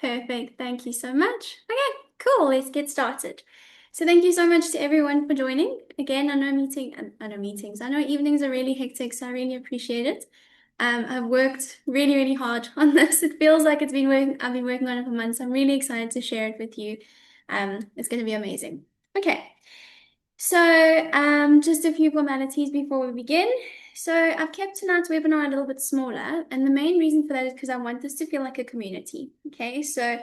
Perfect. Thank you so much. Okay, cool. Let's get started. So thank you so much to everyone for joining. Again, I know meetings. I know evenings are really hectic, so I really appreciate it. I've worked really, really hard on this. It feels like I've been working on it for months. I'm really excited to share it with you. It's going to be amazing. Okay. So, just a few formalities before we begin. So, I've kept tonight's webinar a little bit smaller, and the main reason for that is because I want this to feel like a community. Okay, so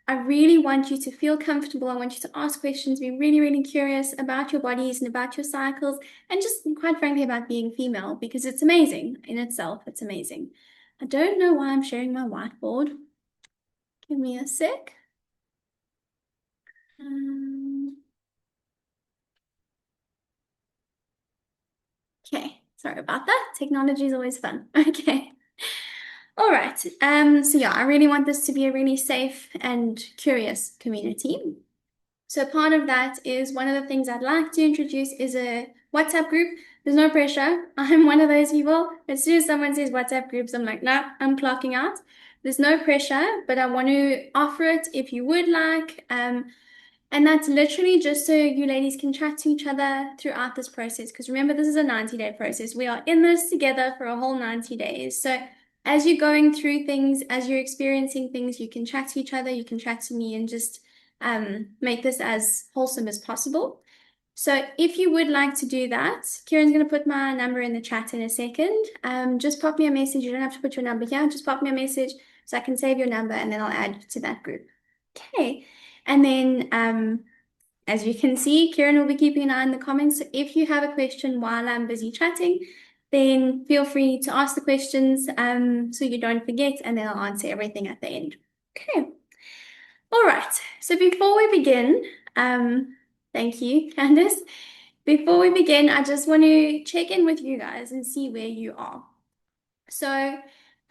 I really want you to feel comfortable. I want you to ask questions, be really, really curious about your bodies and about your cycles, and just quite frankly about being female because it's amazing in itself. It's amazing. I don't know why I'm sharing my whiteboard. Give me a sec. Um, okay, sorry about that. Technology is always fun. Okay. All right. So yeah, I really want this to be a really safe and curious community. So part of that is one of the things I'd like to introduce is a WhatsApp group. There's no pressure. I'm one of those people. As soon as someone says WhatsApp groups, I'm like, no, I'm clocking out. There's no pressure, but I want to offer it if you would like. And that's literally just so you ladies can chat to each other throughout this process. Because remember, this is a 90-day process. We are in this together for a whole 90 days. So as you're going through things, as you're experiencing things, you can chat to each other, you can chat to me, and just make this as wholesome as possible. So if you would like to do that, Kieran's going to put my number in the chat in a second. Just pop me a message. You don't have to put your number here. Just pop me a message so I can save your number and then I'll add you to that group. Okay. And then, as you can see, Kieran will be keeping an eye on the comments. So if you have a question while I'm busy chatting, then feel free to ask the questions so you don't forget, and then I'll answer everything at the end. Okay. All right. So before we begin, thank you, Candice. Before we begin, I just want to check in with you guys and see where you are. So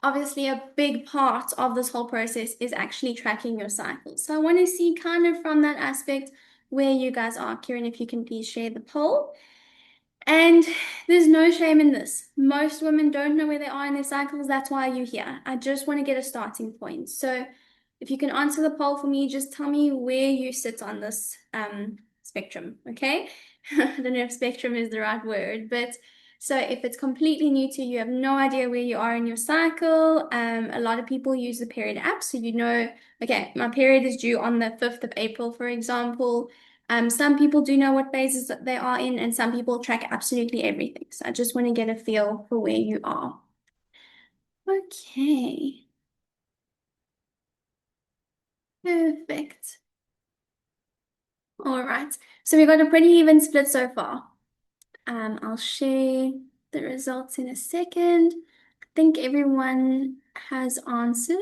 obviously a big part of this whole process is actually tracking your cycle. So I want to see kind of from that aspect where you guys are. Kieran, if you can please share the poll. And there's no shame in this. Most women don't know where they are in their cycles. That's why you're here. I just want to get a starting point. So if you can answer the poll for me, just tell me where you sit on this spectrum, okay? I don't know if spectrum is the right word, but so if it's completely new to you, you have no idea where you are in your cycle. A lot of people use the period app, so you know, okay, my period is due on the 5th of April, for example. Some people do know what phases that they are in, and some people track absolutely everything. So I just want to get a feel for where you are. Okay, perfect. All right, so we've got a pretty even split so far. I'll share the results in a second. I think everyone has answered.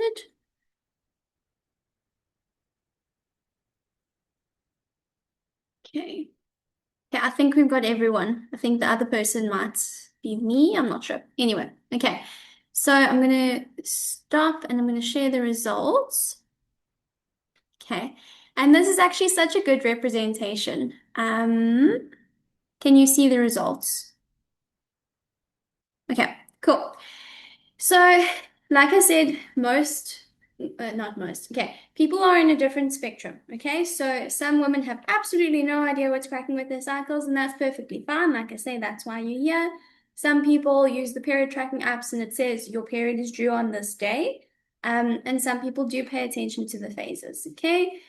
Okay. Yeah, I think we've got everyone. I think the other person might be me. I'm not sure. Anyway, okay. So I'm going to stop and I'm going to share the results. Okay. And this is actually such a good representation. Can you see the results? Okay, cool. So, like I said, not most, okay, people are in a different spectrum, okay? So, some women have absolutely no idea what's cracking with their cycles, and that's perfectly fine. Like I say, that's why you're here. Some people use the period tracking apps, and it says your period is due on this day. And some people do pay attention to the phases, okay?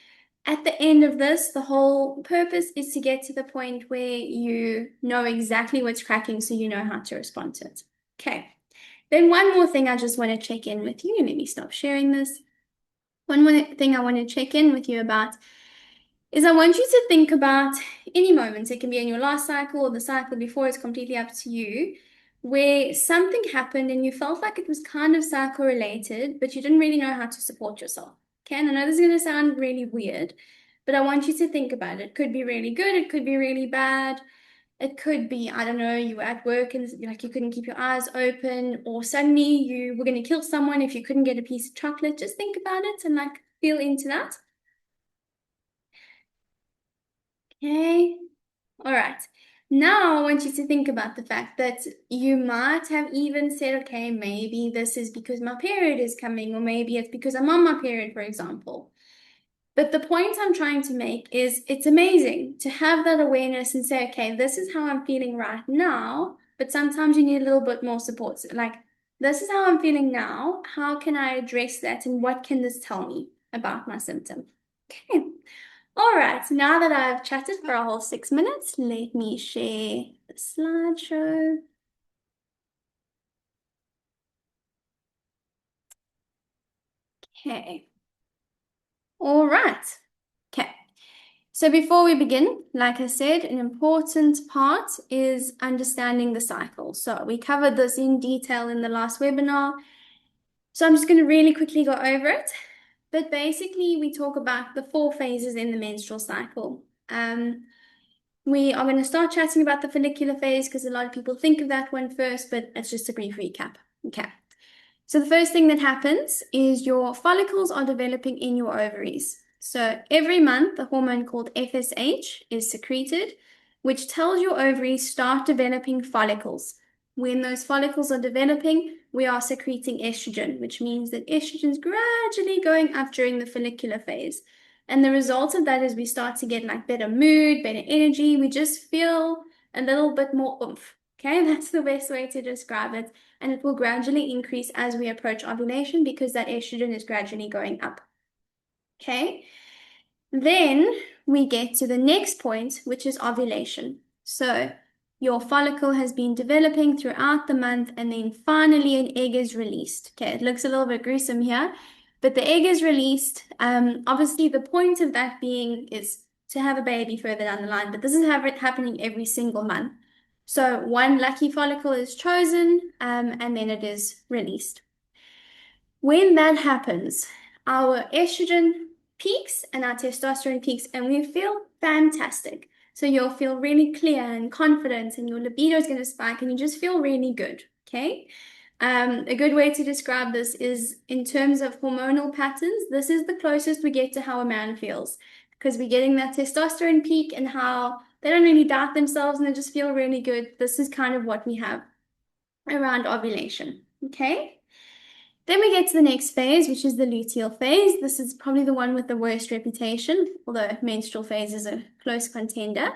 At the end of this, the whole purpose is to get to the point where you know exactly what's cracking so you know how to respond to it. Okay. Then one more thing I just want to check in with you. Let me stop sharing this. One more thing I want to check in with you about is I want you to think about any moments. It can be in your last cycle or the cycle before, it's completely up to you, where something happened and you felt like it was kind of cycle related, but you didn't really know how to support yourself. Okay, and I know this is going to sound really weird, but I want you to think about it. It could be really good, it could be really bad. It could be, I don't know, you were at work and like you couldn't keep your eyes open, or suddenly you were going to kill someone if you couldn't get a piece of chocolate. Just think about it and like feel into that. Okay. All right. Now, I want you to think about the fact that you might have even said, okay, maybe this is because my period is coming, or maybe it's because I'm on my period, for example. But the point I'm trying to make is it's amazing to have that awareness and say, okay, this is how I'm feeling right now, but sometimes you need a little bit more support. Like, this is how I'm feeling now. How can I address that? And what can this tell me about my symptom? Okay. All right. Now that I've chatted for a whole 6 minutes, let me share the slideshow. Okay. All right. Okay. So before we begin, like I said, an important part is understanding the cycle. So we covered this in detail in the last webinar. So I'm just going to really quickly go over it. But basically, we talk about the 4 phases in the menstrual cycle. We are going to start chatting about the follicular phase because a lot of people think of that one first, but it's just a brief recap. Okay. So the first thing that happens is your follicles are developing in your ovaries. So every month, a hormone called FSH is secreted, which tells your ovaries start developing follicles. When those follicles are developing, we are secreting estrogen, which means that estrogen is gradually going up during the follicular phase. And the result of that is we start to get like better mood, better energy. We just feel a little bit more oomph. Okay, that's the best way to describe it. And it will gradually increase as we approach ovulation because that estrogen is gradually going up. Okay, then we get to the next point, which is ovulation. So your follicle has been developing throughout the month, and then finally an egg is released. Okay, it looks a little bit gruesome here, but the egg is released. Obviously, the point of that being is to have a baby further down the line, but this is happening every single month. So one lucky follicle is chosen, and then it is released. When that happens, our estrogen peaks and our testosterone peaks, and we feel fantastic. So you'll feel really clear and confident, and your libido is going to spike, and you just feel really good. Okay. A good way to describe this is in terms of hormonal patterns. This is the closest we get to how a man feels because we're getting that testosterone peak and how they don't really doubt themselves and they just feel really good. This is kind of what we have around ovulation. Okay. Then we get to the next phase, which is the luteal phase. This is probably the one with the worst reputation, although menstrual phase is a close contender.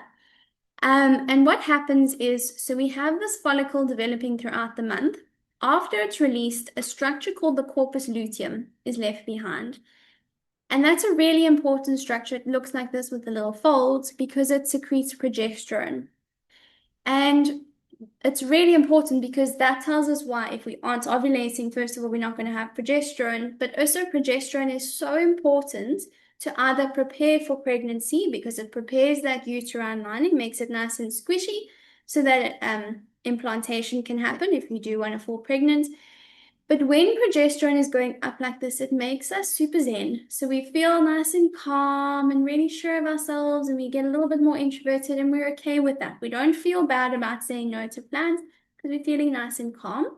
And what happens is, so we have this follicle developing throughout the month. After it's released, a structure called the corpus luteum is left behind. And that's a really important structure. It looks like this with the little folds because it secretes progesterone. And it's really important because that tells us why if we aren't ovulating, first of all, we're not going to have progesterone, but also progesterone is so important to either prepare for pregnancy because it prepares that uterine lining, makes it nice and squishy so that implantation can happen if you do want to fall pregnant. But when progesterone is going up like this, it makes us super zen. So we feel nice and calm and really sure of ourselves, and we get a little bit more introverted, and we're okay with that. We don't feel bad about saying no to plans because we're feeling nice and calm.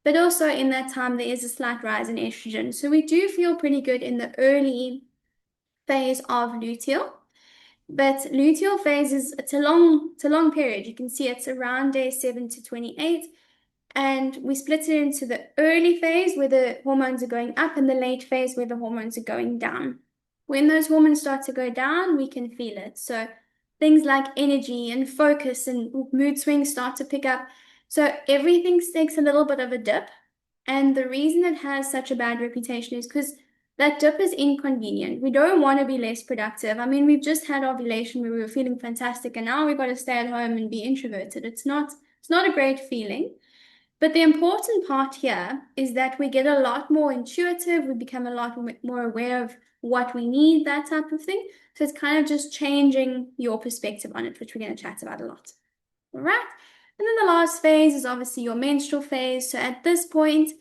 But also in that time, there is a slight rise in estrogen. So we do feel pretty good in the early phase of luteal. But luteal phase is it's a long period. You can see it's around day 7 to 28. And we split it into the early phase where the hormones are going up and the late phase where the hormones are going down. When those hormones start to go down, we can feel it. So things like energy and focus and mood swings start to pick up. So everything takes a little bit of a dip. And the reason it has such a bad reputation is because that dip is inconvenient. We don't want to be less productive. I mean, we've just had ovulation where we were feeling fantastic, and now we've got to stay at home and be introverted. It's not a great feeling. But the important part here is that we get a lot more intuitive, we become a lot more aware of what we need, that type of thing. So it's kind of just changing your perspective on it, which we're going to chat about a lot. All right. And then the last phase is obviously your menstrual phase. So at this point,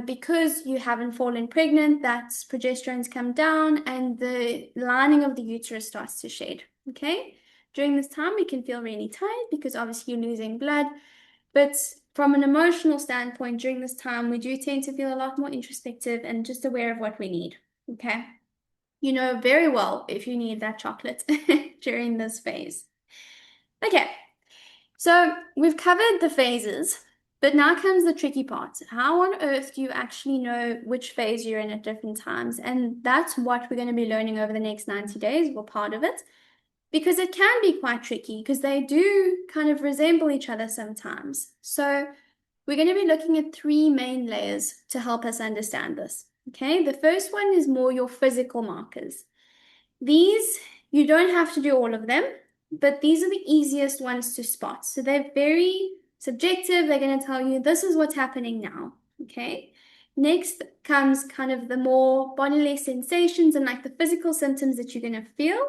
because you haven't fallen pregnant, that progesterone's come down and the lining of the uterus starts to shed. Okay. During this time, we can feel really tired because obviously you're losing blood. But from an emotional standpoint, during this time, we do tend to feel a lot more introspective and just aware of what we need. Okay. You know very well if you need that chocolate during this phase. Okay, so we've covered the phases, but now comes the tricky part. How on earth do you actually know which phase you're in at different times? And that's what we're going to be learning over the next 90 days, or part of it, because it can be quite tricky because they do kind of resemble each other sometimes. So we're going to be looking at three main layers to help us understand this. Okay, the first one is more your physical markers. These, you don't have to do all of them, but these are the easiest ones to spot. So they're very subjective. They're going to tell you this is what's happening now. Okay. Next comes kind of the more bodily sensations and like the physical symptoms that you're going to feel.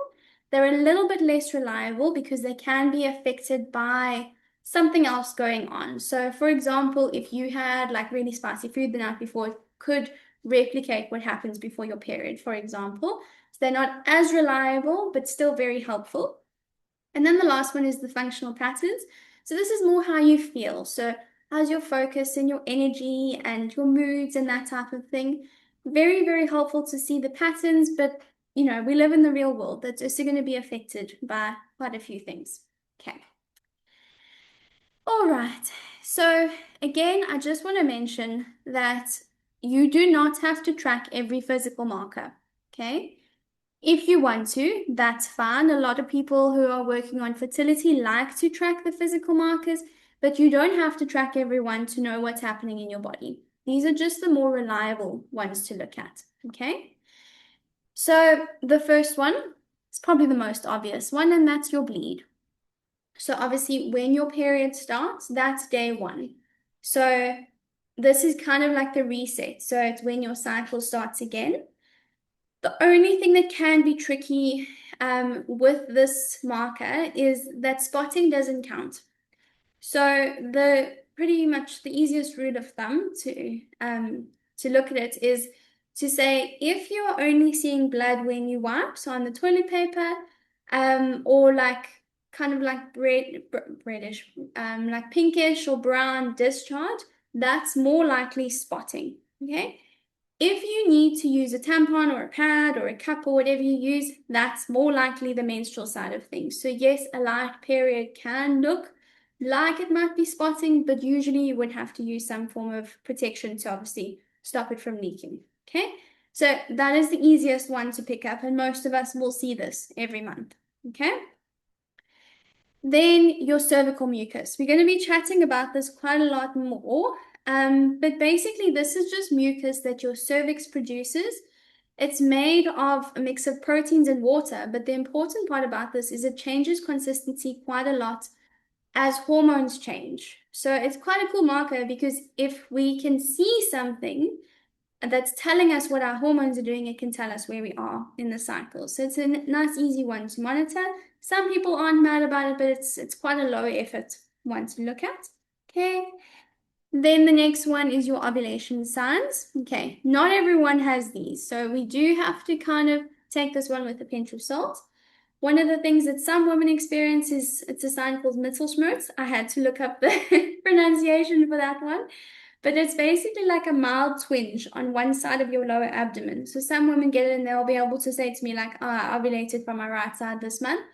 They're a little bit less reliable because they can be affected by something else going on. So, for example, if you had like really spicy food the night before, it could replicate what happens before your period, for example. So they're not as reliable, but still very helpful. And then the last one is the functional patterns. So this is more how you feel. So how's your focus and your energy and your moods and that type of thing. Very, very helpful to see the patterns, but we live in the real world. That's also going to be affected by quite a few things. Okay. All right. So again, I just want to mention that you do not have to track every physical marker. Okay. If you want to, that's fine. A lot of people who are working on fertility like to track the physical markers, but you don't have to track everyone to know what's happening in your body. These are just the more reliable ones to look at. Okay. So the first one is probably the most obvious one, and that's your bleed. So obviously, when your period starts, that's day one. So this is kind of like the reset. So it's when your cycle starts again. The only thing that can be tricky with this marker is that spotting doesn't count. So the pretty much the easiest rule of thumb to look at it is to say if you're only seeing blood when you wipe, so on the toilet paper, or like kind of like reddish, like pinkish or brown discharge, that's more likely spotting. Okay. If you need to use a tampon or a pad or a cup or whatever you use, that's more likely the menstrual side of things. So yes, a light period can look like it might be spotting, but usually you would have to use some form of protection to obviously stop it from leaking. Okay, so that is the easiest one to pick up, and most of us will see this every month. Okay. Then your cervical mucus. We're going to be chatting about this quite a lot more. But basically, this is just mucus that your cervix produces. It's made of a mix of proteins and water, but the important part about this is it changes consistency quite a lot as hormones change. So it's quite a cool marker because if we can see something that's telling us what our hormones are doing, it can tell us where we are in the cycle. So it's a nice, easy one to monitor. Some people aren't mad about it, but it's quite a low effort one to look at. Okay. Then the next one is your ovulation signs. Okay, not everyone has these, so we do have to kind of take this one with a pinch of salt. One of the things that some women experience is it's a sign called Mittelschmerz. I had to look up the pronunciation for that one, but it's basically like a mild twinge on one side of your lower abdomen. So some women get it and they'll be able to say to me like, "Oh, I ovulated from my right side this month."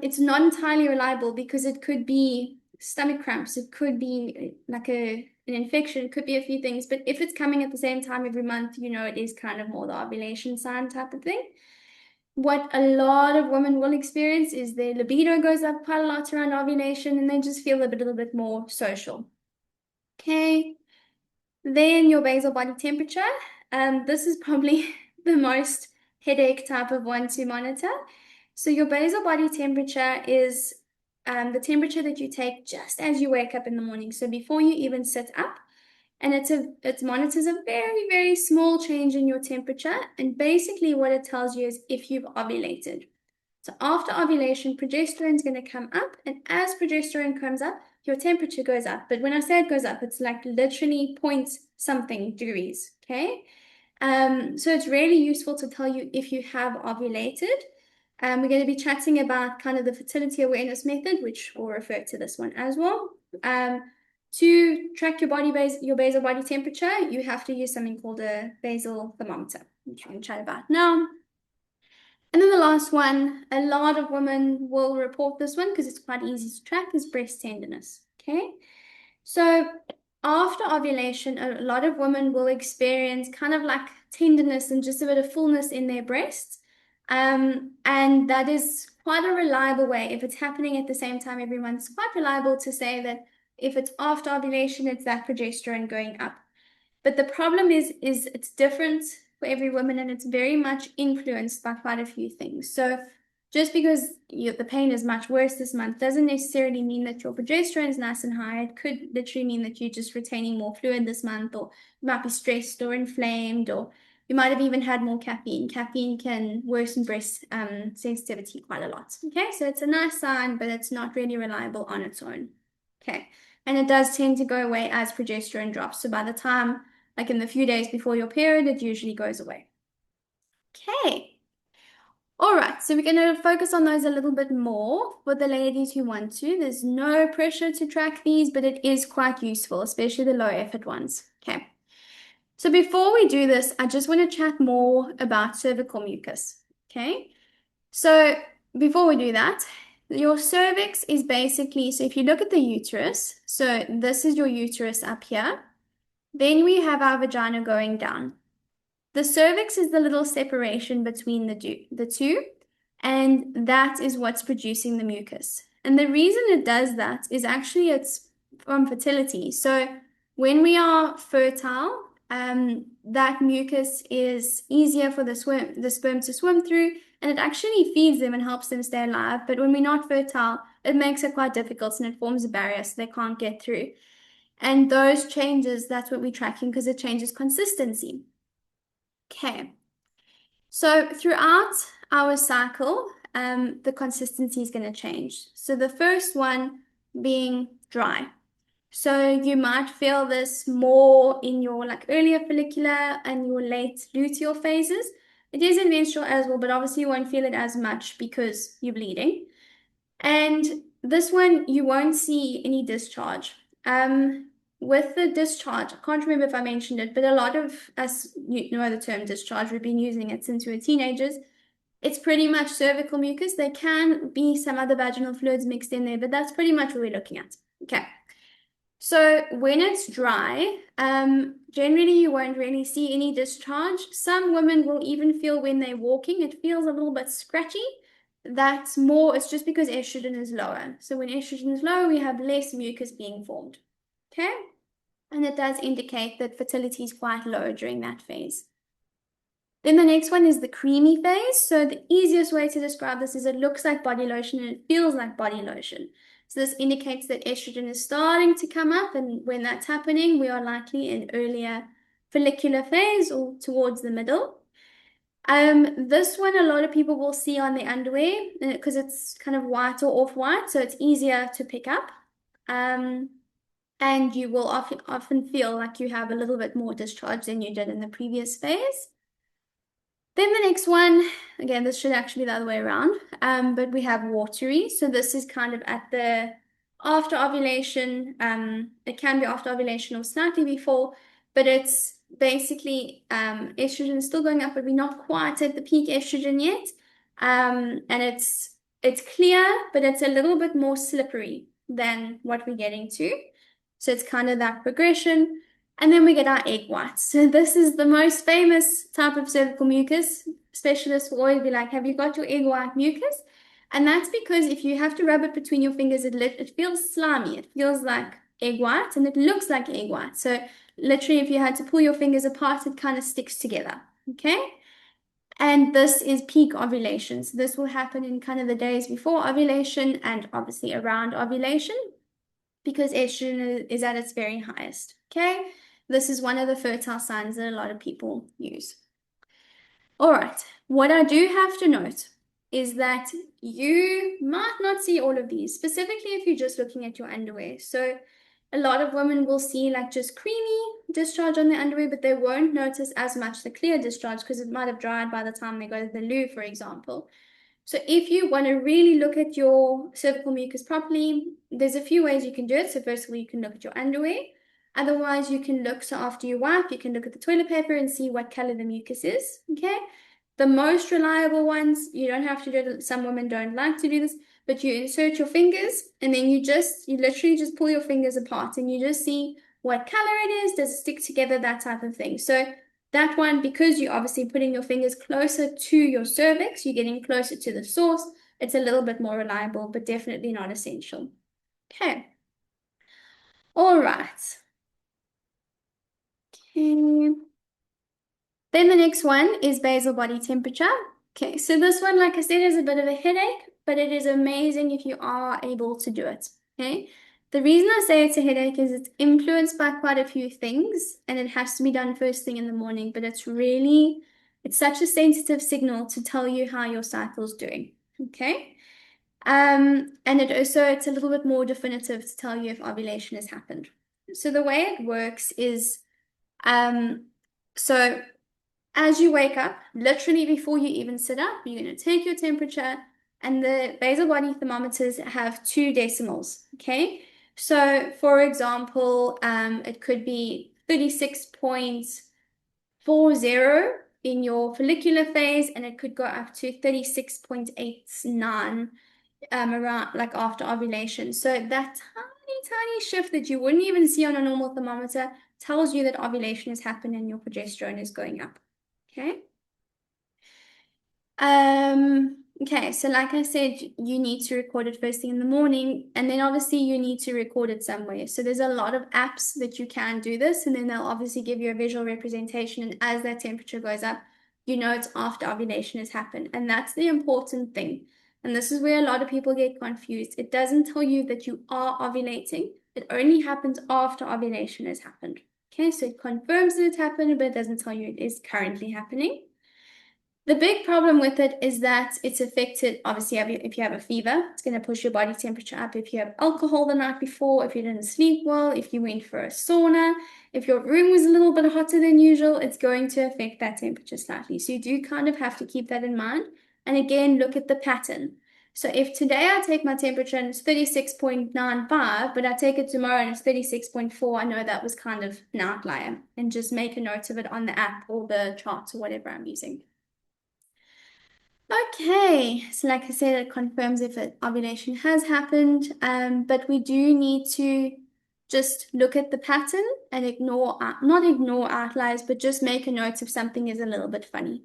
It's not entirely reliable because it could be stomach cramps, it could be like an infection, it could be a few things. But if it's coming at the same time every month, it is kind of more the ovulation sign type of thing. What a lot of women will experience is their libido goes up quite a lot around ovulation and they just feel a little bit more social. Okay. Then your basal body temperature. This is probably the most headache type of one to monitor. So your basal body temperature is the temperature that you take just as you wake up in the morning. So before you even sit up, and it monitors a very, very small change in your temperature. And basically what it tells you is if you've ovulated. So after ovulation, progesterone is going to come up, and as progesterone comes up, your temperature goes up. But when I say it goes up, it's like literally point something degrees. Okay. So it's really useful to tell you if you have ovulated. We're going to be chatting about kind of the fertility awareness method, which will refer to this one as well. To track your basal body temperature, you have to use something called a basal thermometer, which we're going to chat about now. And then the last one, a lot of women will report this one because it's quite easy to track, is breast tenderness. Okay. So after ovulation, a lot of women will experience kind of like tenderness and just a bit of fullness in their breasts. And that is quite a reliable way. If it's happening at the same time every month, it's quite reliable to say that if it's after ovulation, it's that progesterone going up. But the problem is it's different for every woman and it's very much influenced by quite a few things. So just because the pain is much worse this month doesn't necessarily mean that your progesterone is nice and high. It could literally mean that you're just retaining more fluid this month, or you might be stressed or inflamed, or you might have even had more caffeine. Caffeine can worsen breast sensitivity quite a lot. Okay, so it's a nice sign, but it's not really reliable on its own. Okay, and it does tend to go away as progesterone drops. So by the time, like in the few days before your period, it usually goes away. Okay. All right, so we're going to focus on those a little bit more for the ladies who want to. There's no pressure to track these, but it is quite useful, especially the low effort ones. Okay. So before we do this, I just want to chat more about cervical mucus. Okay. So before we do that, your cervix is basically, so if you look at the uterus, so this is your uterus up here, then we have our vagina going down. The cervix is the little separation between the two, and that is what's producing the mucus. And the reason it does that is actually it's from fertility. So when we are fertile, that mucus is easier for the sperm to swim through, and it actually feeds them and helps them stay alive. But when we're not fertile, it makes it quite difficult and it forms a barrier so they can't get through. And those changes, that's what we're tracking because it changes consistency. Okay. So throughout our cycle, the consistency is going to change. So the first one being dry. So you might feel this more in your like earlier follicular and your late luteal phases. It is in menstrual as well, but obviously you won't feel it as much because you're bleeding. And this one, you won't see any discharge. With the discharge, I can't remember if I mentioned it, but a lot of us you know the term discharge. We've been using it since we were teenagers. It's pretty much cervical mucus. There can be some other vaginal fluids mixed in there, but that's pretty much what we're looking at. Okay. So when it's dry, generally you won't really see any discharge. Some women will even feel when they're walking, it feels a little bit scratchy. That's more, it's just because estrogen is lower. So when estrogen is low, we have less mucus being formed. Okay? And it does indicate that fertility is quite low during that phase. Then the next one is the creamy phase. So the easiest way to describe this is it looks like body lotion and it feels like body lotion. So this indicates that estrogen is starting to come up, and when that's happening, we are likely in earlier follicular phase or towards the middle. This one a lot of people will see on the underwear because it's kind of white or off-white, so it's easier to pick up. And you will often feel like you have a little bit more discharge than you did in the previous phase. Then the next one, again, this should actually be the other way around, but we have watery. So this is kind of at the after ovulation. It can be after ovulation or slightly before, but it's basically estrogen is still going up, but we're not quite at the peak estrogen yet. And it's clear, but it's a little bit more slippery than what we're getting to. So it's kind of that progression. And then we get our egg whites. So this is the most famous type of cervical mucus. Specialists will always be like, have you got your egg white mucus? And that's because if you have to rub it between your fingers, it feels slimy. It feels like egg white and it looks like egg white. So literally, if you had to pull your fingers apart, it kind of sticks together. Okay? And this is peak ovulation. So this will happen in kind of the days before ovulation and obviously around ovulation because estrogen is at its very highest. Okay? This is one of the fertile signs that a lot of people use. All right, what I do have to note is that you might not see all of these, specifically if you're just looking at your underwear. So a lot of women will see like just creamy discharge on their underwear, but they won't notice as much the clear discharge because it might have dried by the time they go to the loo, for example. So if you want to really look at your cervical mucus properly, there's a few ways you can do it. So first of all, you can look at your underwear. Otherwise, you can look, so after you wipe, you can look at the toilet paper and see what color the mucus is, okay? The most reliable ones, you don't have to do it. Some women don't like to do this, but you insert your fingers and then you literally just pull your fingers apart and you just see what color it is, does it stick together, that type of thing. So that one, because you're obviously putting your fingers closer to your cervix, you're getting closer to the source, it's a little bit more reliable, but definitely not essential. Okay. All right. Okay. Then the next one is basal body temperature. Okay, so this one, like I said, is a bit of a headache, but it is amazing if you are able to do it. Okay. The reason I say it's a headache is it's influenced by quite a few things, and it has to be done first thing in the morning, but it's such a sensitive signal to tell you how your cycle's doing. Okay. And it's a little bit more definitive to tell you if ovulation has happened. So the way it works is, um, so as you wake up, literally before you even sit up, you're going to take your temperature, and the basal body thermometers have two decimals. Okay. So, for example, it could be 36.40 in your follicular phase, and it could go up to 36.89 around like after ovulation. So that tiny shift that you wouldn't even see on a normal thermometer tells you that ovulation has happened and your progesterone is going up. Okay. Okay, so like I said, you need to record it first thing in the morning, and then obviously you need to record it somewhere. So there's a lot of apps that you can do this, and then they'll obviously give you a visual representation. And as that temperature goes up, you know it's after ovulation has happened. And that's the important thing. And this is where a lot of people get confused. It doesn't tell you that you are ovulating, it only happens after ovulation has happened. Okay, so it confirms that it's happened, but it doesn't tell you it is currently happening. The big problem with it is that it's affected, obviously, if you have a fever, it's going to push your body temperature up. If you have alcohol the night before, if you didn't sleep well, if you went for a sauna, if your room was a little bit hotter than usual, it's going to affect that temperature slightly. So you do kind of have to keep that in mind. And again, look at the pattern. So if today I take my temperature and it's 36.95, but I take it tomorrow and it's 36.4, I know that was kind of an outlier. And just make a note of it on the app or the charts or whatever I'm using. Okay, so like I said, it confirms if ovulation has happened, but we do need to just look at the pattern and not ignore outliers, but just make a note if something is a little bit funny.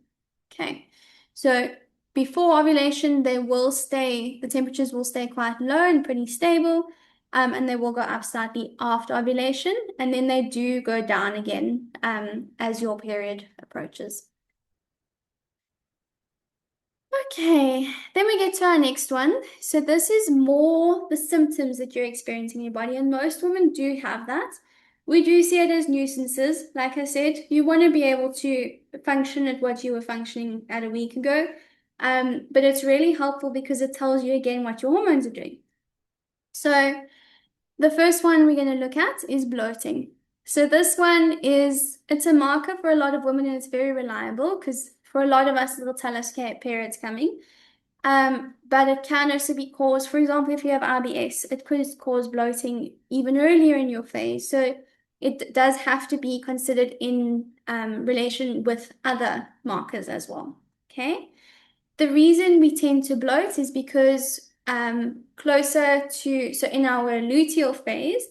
Okay, so before ovulation, the temperatures will stay quite low and pretty stable, and they will go up slightly after ovulation, and then they do go down again, as your period approaches. Okay, then we get to our next one. So this is more the symptoms that you're experiencing in your body, and most women do have that. We do see it as nuisances. Like I said, you want to be able to function at what you were functioning at a week ago. But it's really helpful because it tells you again what your hormones are doing. So the first one we're going to look at is bloating. So this one it's a marker for a lot of women and it's very reliable because for a lot of us, it'll tell us, okay, period's coming. But it can also be caused, for example, if you have IBS, it could cause bloating even earlier in your phase. So it does have to be considered in relation with other markers as well. Okay. The reason we tend to bloat is because so in our luteal phase,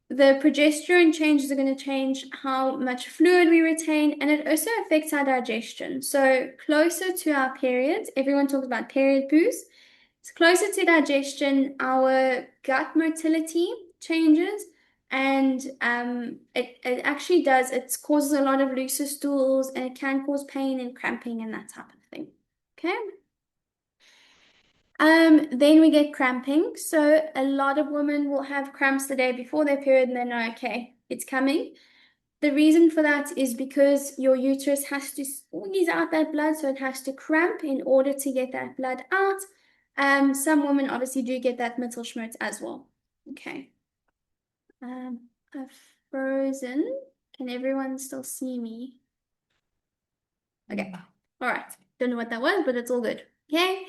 the progesterone changes are going to change how much fluid we retain, and it also affects our digestion. So closer to our periods, everyone talks about period poos. It's closer to digestion, our gut motility changes, and it actually does. It causes a lot of looser stools, and it can cause pain and cramping and that type of thing. Okay. Then we get cramping. So a lot of women will have cramps the day before their period and they know, okay, it's coming. The reason for that is because your uterus has to squeeze out that blood, so it has to cramp in order to get that blood out. Some women obviously do get that Mittelschmerz as well. Okay. I've frozen. Can everyone still see me? Okay. All right. Don't know what that was, but it's all good. Okay.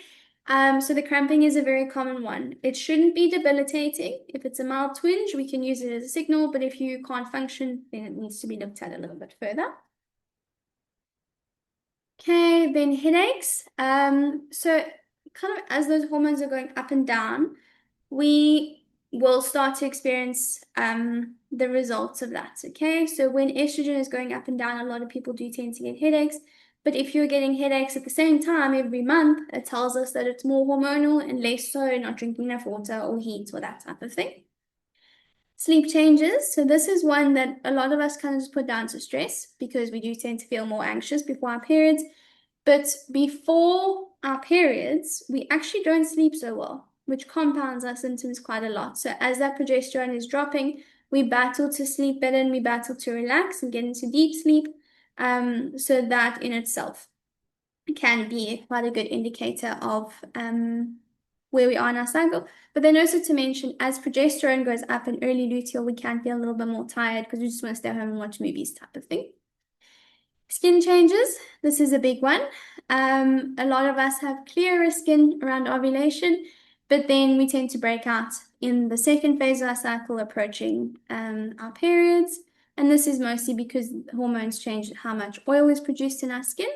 So the cramping is a very common one. It shouldn't be debilitating. If it's a mild twinge, we can use it as a signal, but if you can't function, then it needs to be looked at a little bit further. Okay, then headaches. So kind of as those hormones are going up and down, we will start to experience the results of that. Okay, so when estrogen is going up and down, a lot of people do tend to get headaches. But if you're getting headaches at the same time every month, it tells us that it's more hormonal and less so not drinking enough water or heat or that type of thing. Sleep changes. So this is one that a lot of us kind of just put down to stress because we do tend to feel more anxious before our periods. But before our periods, we actually don't sleep so well, which compounds our symptoms quite a lot. So as that progesterone is dropping, we battle to sleep better and we battle to relax and get into deep sleep. So that in itself can be quite a good indicator of where we are in our cycle. But then also to mention, as progesterone goes up in early luteal, we can feel a little bit more tired because we just want to stay home and watch movies type of thing. Skin changes. This is a big one. A lot of us have clearer skin around ovulation, but then we tend to break out in the second phase of our cycle, approaching our periods. And this is mostly because hormones change how much oil is produced in our skin.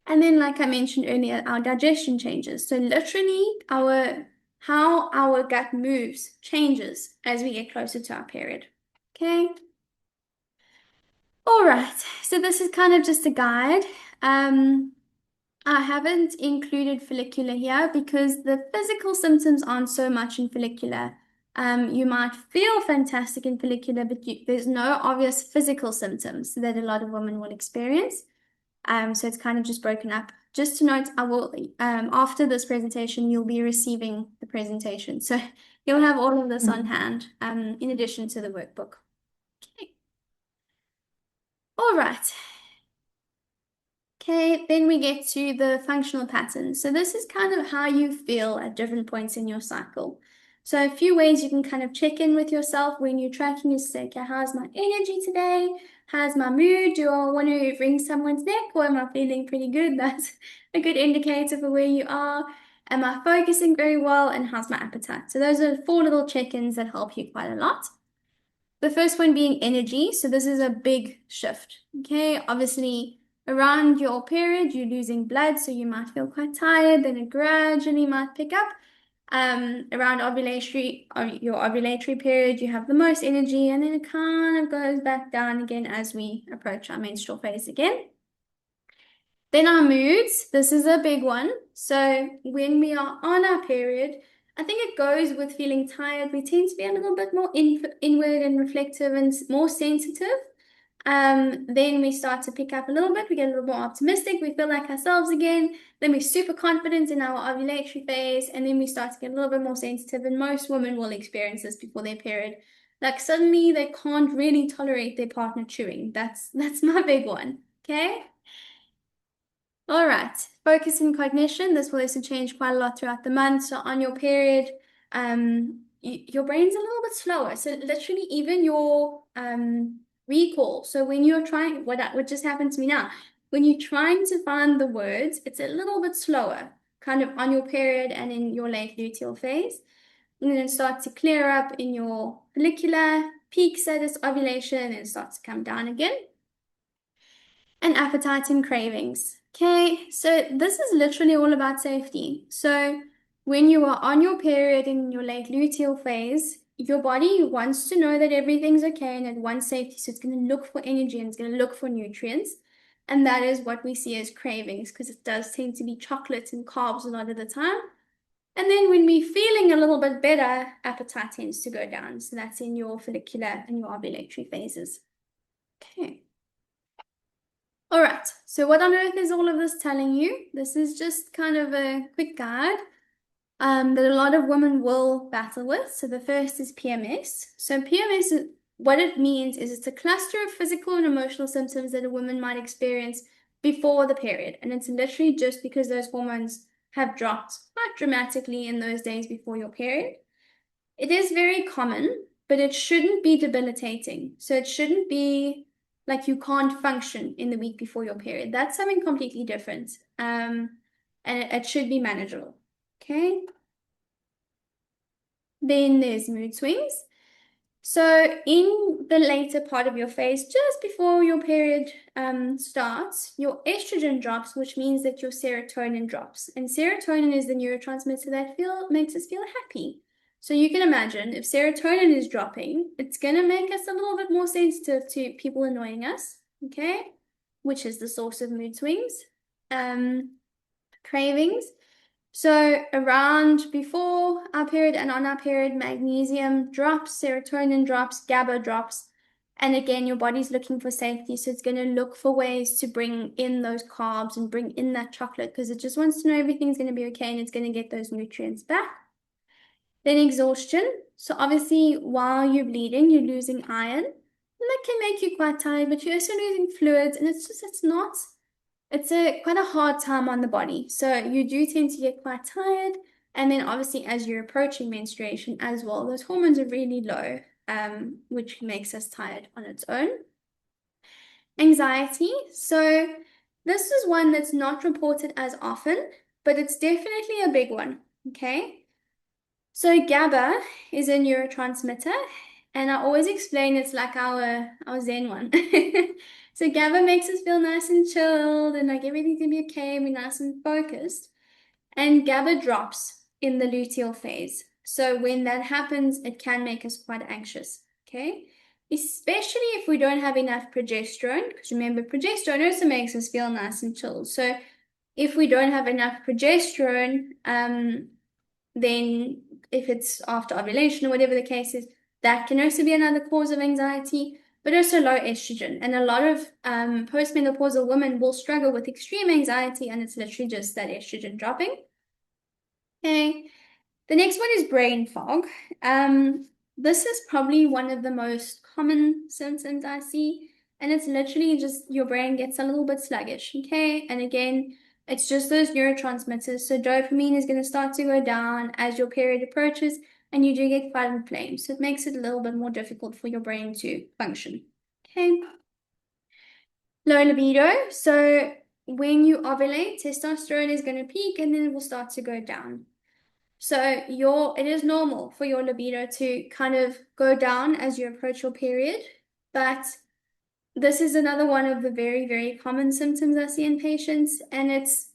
And then, like I mentioned earlier, our digestion changes. So literally, how our gut moves changes as we get closer to our period. Okay. All right. So this is kind of just a guide. Um, I haven't included follicular here because the physical symptoms aren't so much in follicular. You might feel fantastic in follicular, but there's no obvious physical symptoms that a lot of women will experience. So it's kind of just broken up. Just to note, I will after this presentation, you'll be receiving the presentation. So you'll have all of this on hand, in addition to the workbook. Okay. All right. Okay, then we get to the functional patterns. So this is kind of how you feel at different points in your cycle. So a few ways you can kind of check in with yourself when you're tracking is say, okay, how's my energy today? How's my mood? Do I want to wring someone's neck or am I feeling pretty good? That's a good indicator for where you are. Am I focusing very well? And how's my appetite? So those are 4 little check-ins that help you quite a lot. The first one being energy. So this is a big shift. Okay, obviously around your period, you're losing blood, so you might feel quite tired, then it gradually might pick up. Around your ovulatory period, you have the most energy, and then it kind of goes back down again as we approach our menstrual phase again. Then our moods, this is a big one. So when we are on our period, I think it goes with feeling tired. We tend to be a little bit more inward and reflective and more sensitive. Then we start to pick up a little bit. We get a little more optimistic. We feel like ourselves again. Then we're super confident in our ovulatory phase. And then we start to get a little bit more sensitive. And most women will experience this before their period. Like suddenly they can't really tolerate their partner chewing. That's my big one. Okay. All right, focus and cognition. This will also change quite a lot throughout the month. So on your period, your brain's a little bit slower. So literally, even your recall. So when you're trying, what just happened to me now? When you're trying to find the words, it's a little bit slower, kind of on your period and in your late luteal phase. And then it starts to clear up in your follicular, peaks at its ovulation, and it starts to come down again. And appetite and cravings. Okay, so this is literally all about safety. So when you are on your period in your late luteal phase, your body wants to know that everything's okay and it wants safety. So it's going to look for energy and it's going to look for nutrients. And that is what we see as cravings because it does tend to be chocolate and carbs a lot of the time. And then when we're feeling a little bit better, appetite tends to go down. So that's in your follicular and your ovulatory phases. Okay. All right, so what on earth is all of this telling you? This is just kind of a quick guide that a lot of women will battle with. So the first is PMS. So PMS, what it means is it's a cluster of physical and emotional symptoms that a woman might experience before the period. And it's literally just because those hormones have dropped quite dramatically in those days before your period. It is very common, but it shouldn't be debilitating. So it shouldn't be like you can't function in the week before your period. That's something completely different. And it should be manageable. Okay. Then there's mood swings. So in the later part of your phase, just before your period starts, your estrogen drops, which means that your serotonin drops. And serotonin is the neurotransmitter that makes us feel happy. So you can imagine if serotonin is dropping, it's going to make us a little bit more sensitive to people annoying us, okay? Which is the source of mood swings, cravings. So around before our period and on our period, magnesium drops, serotonin drops, GABA drops. And again, your body's looking for safety. So it's going to look for ways to bring in those carbs and bring in that chocolate because it just wants to know everything's going to be okay and it's going to get those nutrients back. Then exhaustion. So obviously, while you're bleeding, you're losing iron. And that can make you quite tired, but you're also losing fluids. And it's a quite a hard time on the body. So you do tend to get quite tired. And then obviously as you're approaching menstruation as well, those hormones are really low, which makes us tired on its own. Anxiety. So this is one that's not reported as often, but it's definitely a big one. Okay. So GABA is a neurotransmitter, and I always explain it's like our Zen one. So GABA makes us feel nice and chilled and like everything's gonna be okay, and we're nice and focused. And GABA drops in the luteal phase. So when that happens, it can make us quite anxious. Okay. Especially if we don't have enough progesterone, because remember, progesterone also makes us feel nice and chilled. So if we don't have enough progesterone, then if it's after ovulation or whatever the case is, that can also be another cause of anxiety, but also low estrogen. And a lot of postmenopausal women will struggle with extreme anxiety, and it's literally just that estrogen dropping. Okay. The next one is brain fog. This is probably one of the most common symptoms I see, and it's literally just your brain gets a little bit sluggish, okay? And again, it's just those neurotransmitters. So dopamine is going to start to go down as your period approaches, and you do get quite inflamed. So it makes it a little bit more difficult for your brain to function, okay? Low libido. So when you ovulate, testosterone is going to peak, and then it will start to go down. So it is normal for your libido to kind of go down as you approach your period, but this is another one of the very, very common symptoms I see in patients, and it's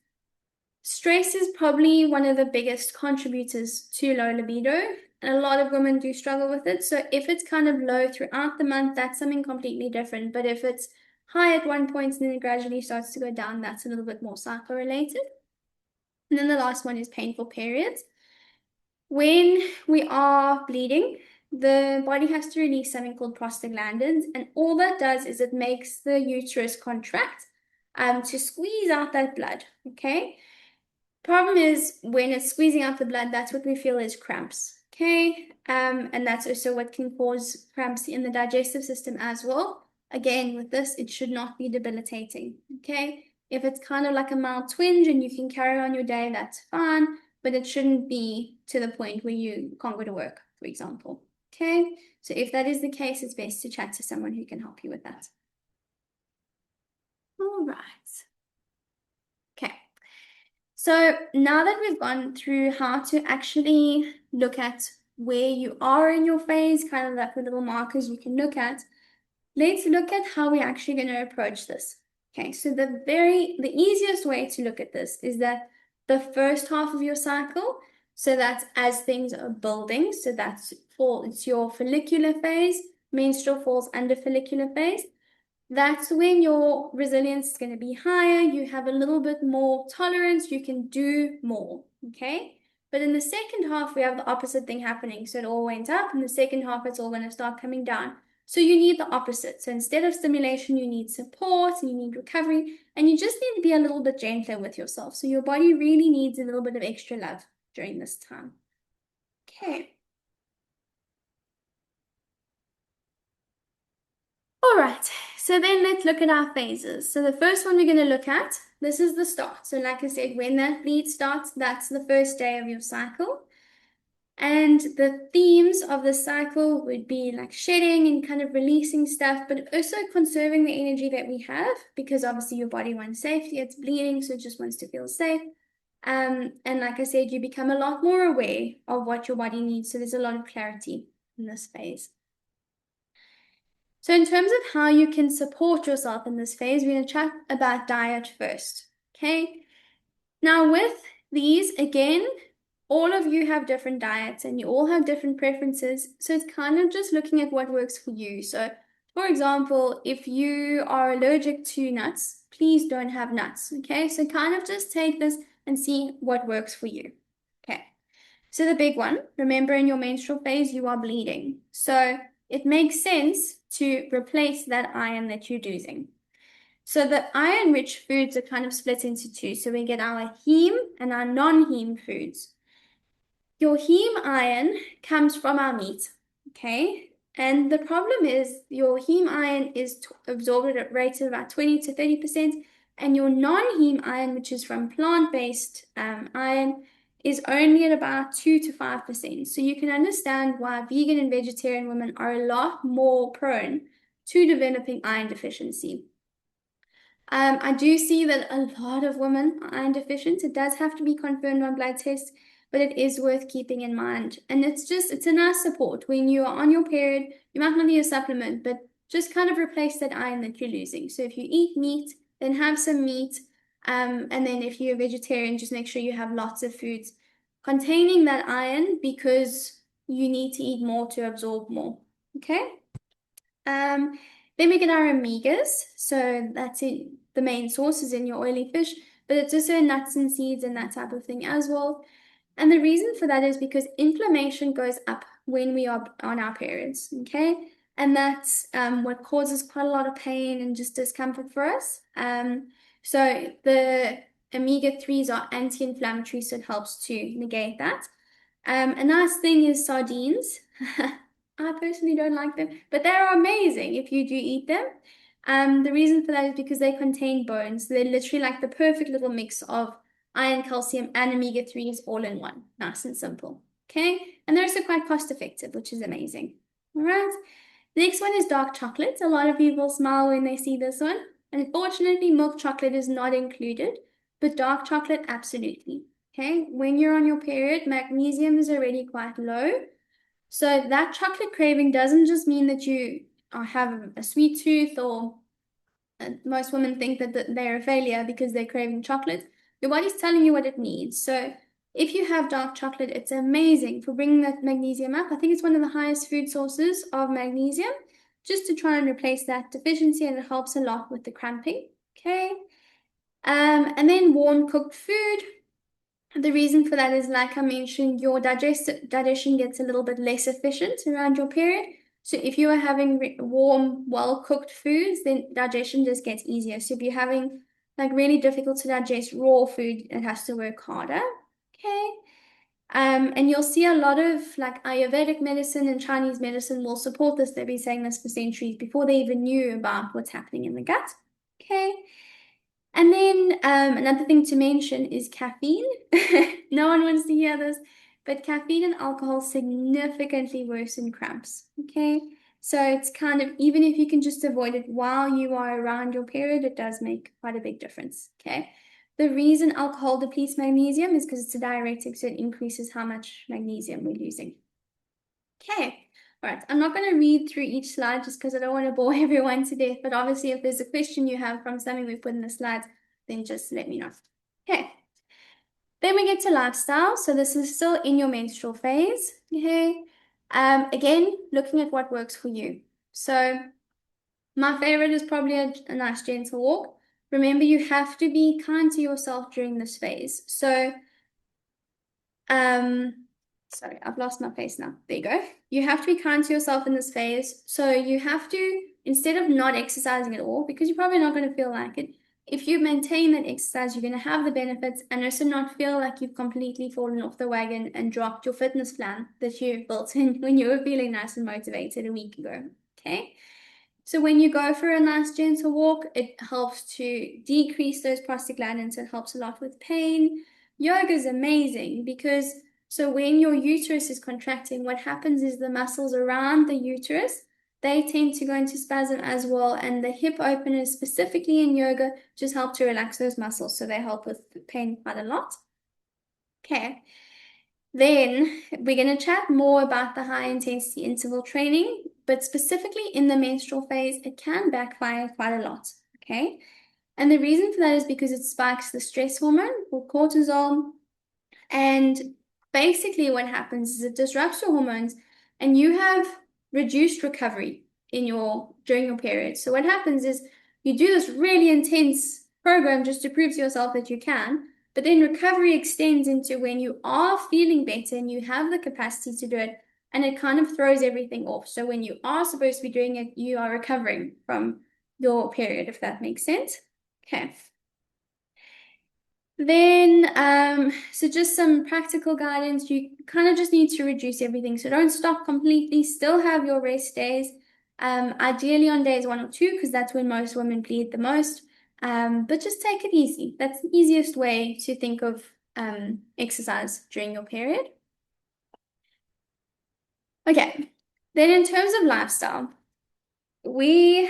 stress is probably one of the biggest contributors to low libido, and a lot of women do struggle with it. So if it's kind of low throughout the month, that's something completely different. But if it's high at one point and then it gradually starts to go down, that's a little bit more psycho-related. And then the last one is painful periods. When we are bleeding, the body has to release something called prostaglandins, and all that does is it makes the uterus contract to squeeze out that blood. Okay. Problem is when it's squeezing out the blood, that's what we feel is cramps. Okay. And that's also what can cause cramps in the digestive system as well. Again, with this, it should not be debilitating. Okay. If it's kind of like a mild twinge and you can carry on your day, that's fine, but it shouldn't be to the point where you can't go to work, for example. Okay. So if that is the case, it's best to chat to someone who can help you with that. All right. Okay. So now that we've gone through how to actually look at where you are in your phase, kind of like the little markers you can look at, let's look at how we're actually going to approach this. Okay, so the easiest way to look at this is that the first half of your cycle, so that's as things are building, so it's your follicular phase, menstrual falls under follicular phase. That's when your resilience is going to be higher. You have a little bit more tolerance. You can do more. Okay. But in the second half, we have the opposite thing happening. So it all went up. In the second half, it's all going to start coming down. So you need the opposite. So instead of stimulation, you need support and you need recovery. And you just need to be a little bit gentler with yourself. So your body really needs a little bit of extra love during this time. Okay. All right, so then let's look at our phases. So the first one we're going to look at, this is the start. So like I said, when that bleed starts, that's the first day of your cycle. And the themes of the cycle would be like shedding and kind of releasing stuff, but also conserving the energy that we have, because obviously your body wants safety, it's bleeding, so it just wants to feel safe. And like I said, you become a lot more aware of what your body needs. So there's a lot of clarity in this phase. So in terms of how you can support yourself in this phase, we're going to chat about diet first. Okay. Now with these, again, all of you have different diets and you all have different preferences. So it's kind of just looking at what works for you. So for example, if you are allergic to nuts, please don't have nuts. Okay. So kind of just take this and see what works for you. Okay. So the big one, remember in your menstrual phase, you are bleeding. So it makes sense to replace that iron that you're losing. So the iron-rich foods are kind of split into two. So we get our heme and our non-heme foods. Your heme iron comes from our meat, okay? And the problem is your heme iron is absorbed at a rate of about 20 to 30%, and your non-heme iron, which is from plant-based iron, is only at about 2 to 5%. So you can understand why vegan and vegetarian women are a lot more prone to developing iron deficiency. I do see that a lot of women are iron deficient. It does have to be confirmed on blood tests, but it is worth keeping in mind. And it's a nice support. When you are on your period, you might not need a supplement, but just kind of replace that iron that you're losing. So if you eat meat, then have some meat. And then if you're a vegetarian, just make sure you have lots of foods containing that iron because you need to eat more to absorb more. Okay? Um, then we get our omegas. So that's it. The main source is in your oily fish, but it's also in nuts and seeds and that type of thing as well. And the reason for that is because inflammation goes up when we are on our periods, okay? And that's what causes quite a lot of pain and just discomfort for us. So the omega-3s are anti-inflammatory, so it helps to negate that. A nice thing is sardines. I personally don't like them, but they're amazing if you do eat them. The reason for that is because they contain bones. They're literally like the perfect little mix of iron, calcium, and omega-3s all in one. Nice and simple. Okay? And they're also quite cost effective, which is amazing. All right. The next one is dark chocolate. A lot of people smile when they see this one. Unfortunately, milk chocolate is not included, but dark chocolate, absolutely. Okay? When you're on your period, magnesium is already quite low. So that chocolate craving doesn't just mean that you have a sweet tooth or most women think that they're a failure because they're craving chocolate. Your body's telling you what it needs. So if you have dark chocolate, it's amazing for bringing that magnesium up. I think it's one of the highest food sources of magnesium, just to try and replace that deficiency, and it helps a lot with the cramping. Okay. And then warm cooked food. The reason for that is, like I mentioned, your digestion gets a little bit less efficient around your period. So if you are having warm, well-cooked foods, then digestion just gets easier. So if you're having like really difficult to digest raw food, it has to work harder. Okay. And you'll see a lot of like Ayurvedic medicine and Chinese medicine will support this. They've been saying this for centuries before they even knew about what's happening in the gut. Okay. And then another thing to mention is caffeine. No one wants to hear this, but caffeine and alcohol significantly worsen cramps. Okay, so it's kind of, even if you can just avoid it while you are around your period, it does make quite a big difference. Okay, the reason alcohol depletes magnesium is because it's a diuretic, so it increases how much magnesium we're losing. Okay. All right, I'm not going to read through each slide just because I don't want to bore everyone to death, but obviously if there's a question you have from something we've put in the slides, then just let me know. Okay, then we get to lifestyle. So this is still in your menstrual phase. Okay, again, looking at what works for you. So my favorite is probably a nice gentle walk. Remember, you have to be kind to yourself during this phase. So sorry, I've lost my face now. There you go. You have to be kind to yourself in this phase. So you have to, instead of not exercising at all, because you're probably not going to feel like it, if you maintain that exercise, you're going to have the benefits and also not feel like you've completely fallen off the wagon and dropped your fitness plan that you built in when you were feeling nice and motivated a week ago. Okay. So when you go for a nice gentle walk, it helps to decrease those prostaglandins. It helps a lot with pain. Yoga is amazing because so when your uterus is contracting, what happens is the muscles around the uterus, they tend to go into spasm as well. And the hip openers, specifically in yoga, just help to relax those muscles. So they help with pain quite a lot. Okay. Then we're going to chat more about the high intensity interval training. but specifically in the menstrual phase, it can backfire quite a lot, okay? And the reason for that is because it spikes the stress hormone or cortisol. And basically, what happens is it disrupts your hormones, and you have reduced recovery during your period. So what happens is you do this really intense program just to prove to yourself that you can, but then recovery extends into when you are feeling better and you have the capacity to do it, and it kind of throws everything off. So when you are supposed to be doing it, you are recovering from your period, if that makes sense. Okay. Then, so just some practical guidance. You kind of just need to reduce everything. So don't stop completely. Still have your rest days. Ideally on days 1 or 2, because that's when most women bleed the most. But just take it easy. That's the easiest way to think of exercise during your period. Okay. Then in terms of lifestyle, we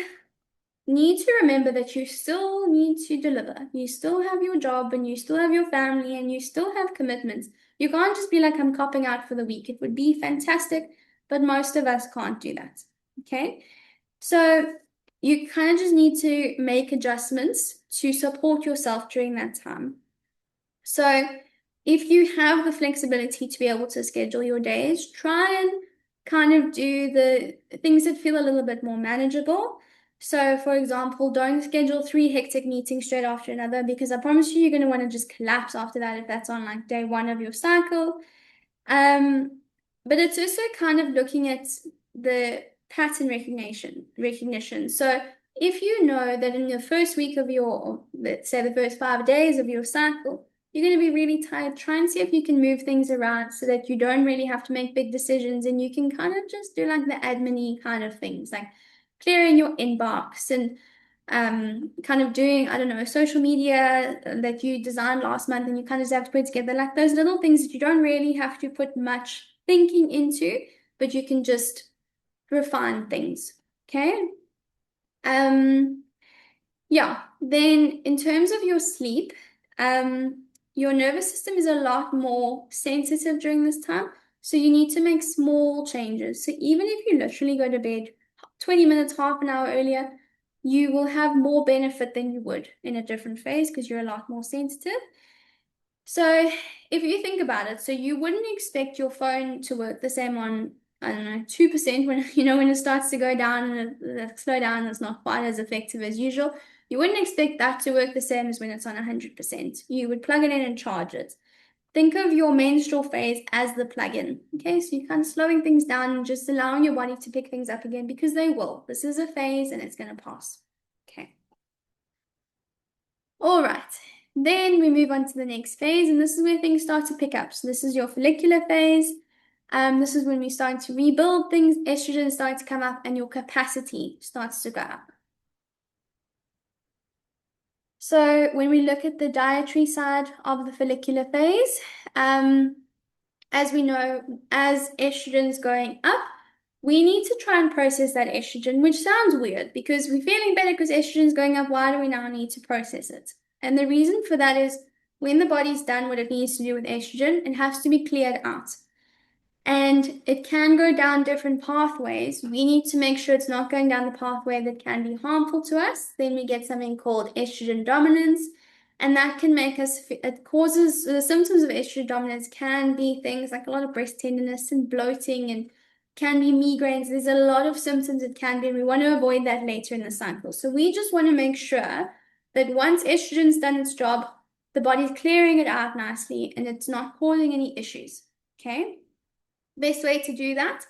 need to remember that you still need to deliver. You still have your job and you still have your family and you still have commitments. You can't just be like, I'm copping out for the week. It would be fantastic, but most of us can't do that. Okay. So you kind of just need to make adjustments to support yourself during that time. So if you have the flexibility to be able to schedule your days, try and kind of do the things that feel a little bit more manageable. So, for example, don't schedule 3 hectic meetings straight after another, because I promise you're going to want to just collapse after that if that's on like day 1 of your cycle. But it's also kind of looking at the pattern recognition. So if you know that in the first week of let's say the first 5 days of your cycle, you're going to be really tired, try and see if you can move things around so that you don't really have to make big decisions and you can kind of just do like the admin-y kind of things, like clearing your inbox and kind of doing, I don't know, social media that you designed last month and you kind of just have to put together, like those little things that you don't really have to put much thinking into, but you can just refine things. Okay. Yeah. Then in terms of your sleep, your nervous system is a lot more sensitive during this time. So you need to make small changes. So even if you literally go to bed 20 minutes, half an hour earlier, you will have more benefit than you would in a different phase because you're a lot more sensitive. So if you think about it, so you wouldn't expect your phone to work the same on, I don't know, 2% when, when it starts to go down and slow down, it's not quite as effective as usual. You wouldn't expect that to work the same as when it's on 100%. You would plug it in and charge it. Think of your menstrual phase as the plug-in. Okay, so you're kind of slowing things down and just allowing your body to pick things up again because they will. This is a phase and it's going to pass. Okay. All right. Then we move on to the next phase, and this is where things start to pick up. So this is your follicular phase. This is when we start to rebuild things, estrogen starts to come up, and your capacity starts to go up. So when we look at the dietary side of the follicular phase, as we know, as estrogen's going up, we need to try and process that estrogen, which sounds weird because we're feeling better because estrogen's going up. Why do we now need to process it? And the reason for that is when the body's done what it needs to do with estrogen, it has to be cleared out. And it can go down different pathways. We need to make sure it's not going down the pathway that can be harmful to us. Then we get something called estrogen dominance. And that can make us, it causes, the symptoms of estrogen dominance can be things like a lot of breast tenderness and bloating and can be migraines. There's a lot of symptoms it can be, and we want to avoid that later in the cycle. So we just want to make sure that once estrogen's done its job, the body's clearing it out nicely and it's not causing any issues. Okay? Best way to do that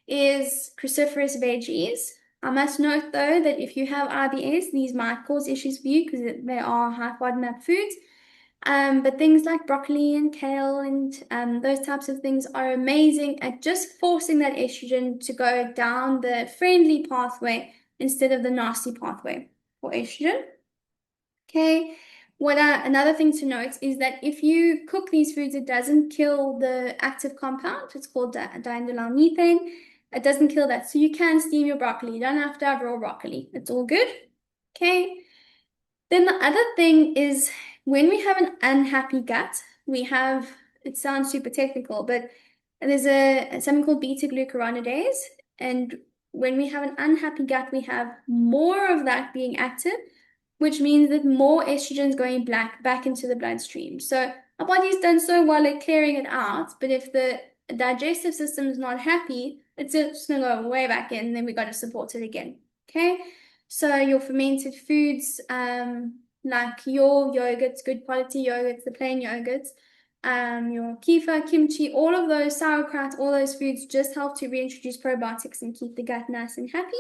is cruciferous veggies. I must note though that if you have IBS, these might cause issues for you because they are high FODMAP foods. But things like broccoli and kale and those types of things are amazing at just forcing that estrogen to go down the friendly pathway instead of the nasty pathway for estrogen. Okay. Another thing to note is that if you cook these foods, it doesn't kill the active compound. It's called diindolylmethane. Methane. It doesn't kill that. So you can steam your broccoli. You don't have to have raw broccoli. It's all good. Okay. Then the other thing is when we have an unhappy gut, it sounds super technical, but there's something called beta glucuronidase, and when we have an unhappy gut, we have more of that being active, which means that more estrogen is going back into the bloodstream. So our body's done so well at clearing it out, but if the digestive system is not happy, it's just going to go way back in, and then we got to support it again. Okay, so your fermented foods, like your yogurts, good quality yogurts, the plain yogurts, your kefir, kimchi, all of those sauerkraut, all those foods just help to reintroduce probiotics and keep the gut nice and happy.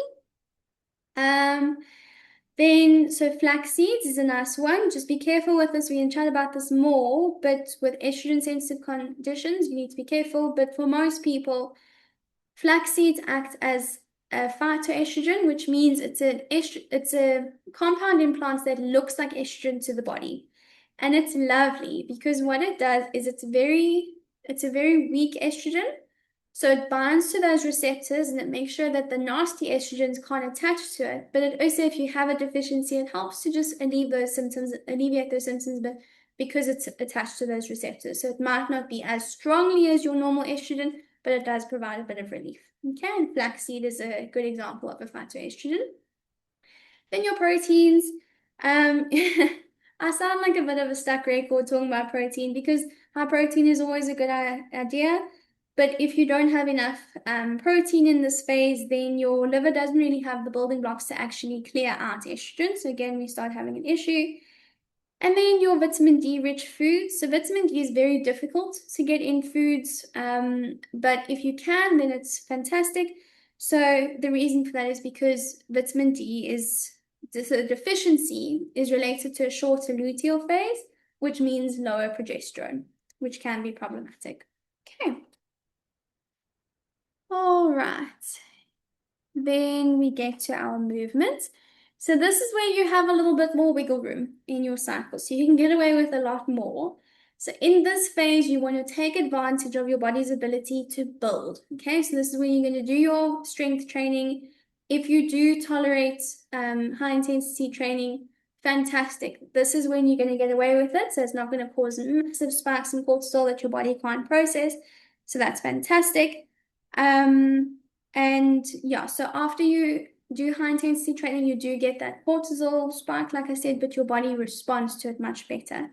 Then, so flax seeds is a nice one. Just be careful with this. We can chat about this more, but with estrogen sensitive conditions, you need to be careful. But for most people, flax seeds act as a phytoestrogen, which means it's a compound in plants that looks like estrogen to the body. And it's lovely because what it does is it's a very weak estrogen. So it binds to those receptors and it makes sure that the nasty estrogens can't attach to it. But it also, if you have a deficiency, it helps to just alleviate those symptoms, but because it's attached to those receptors. So it might not be as strongly as your normal estrogen, but it does provide a bit of relief. Okay, and flaxseed is a good example of a phytoestrogen. Then your proteins. I sound like a bit of a stuck record talking about protein because high protein is always a good idea. But if you don't have enough protein in this phase, then your liver doesn't really have the building blocks to actually clear out estrogen. So again, we start having an issue. And then your vitamin D rich foods. So vitamin D is very difficult to get in foods, but if you can, then it's fantastic. So the reason for that is because vitamin D is, the deficiency is related to a shorter luteal phase, which means lower progesterone, which can be problematic. Okay. All right. Then we get to our movement. So this is where you have a little bit more wiggle room in your cycle. So you can get away with a lot more. So in this phase, you want to take advantage of your body's ability to build. Okay, so this is when you're going to do your strength training. If you do tolerate high intensity training, fantastic. This is when you're going to get away with it. So it's not going to cause massive spikes in cortisol that your body can't process. So that's fantastic. And yeah, so after you do high intensity training, you do get that cortisol spike, like I said, but your body responds to it much better.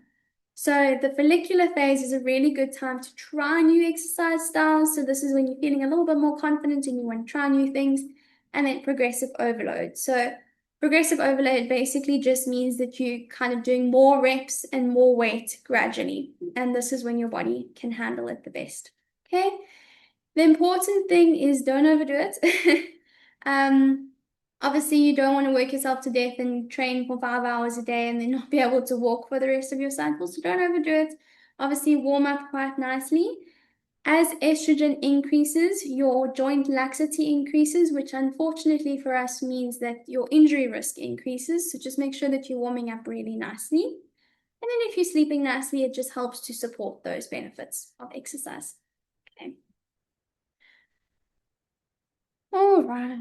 So the follicular phase is a really good time to try new exercise styles. So this is when you're feeling a little bit more confident and you want to try new things. And then progressive overload. So progressive overload basically just means that you're kind of doing more reps and more weight gradually. And this is when your body can handle it the best. Okay. The important thing is don't overdo it. Obviously, you don't want to work yourself to death and train for 5 hours a day and then not be able to walk for the rest of your cycle. So don't overdo it. Obviously, warm up quite nicely. As estrogen increases, your joint laxity increases, which unfortunately for us means that your injury risk increases. So just make sure that you're warming up really nicely. And then if you're sleeping nicely, it just helps to support those benefits of exercise. Okay. All right.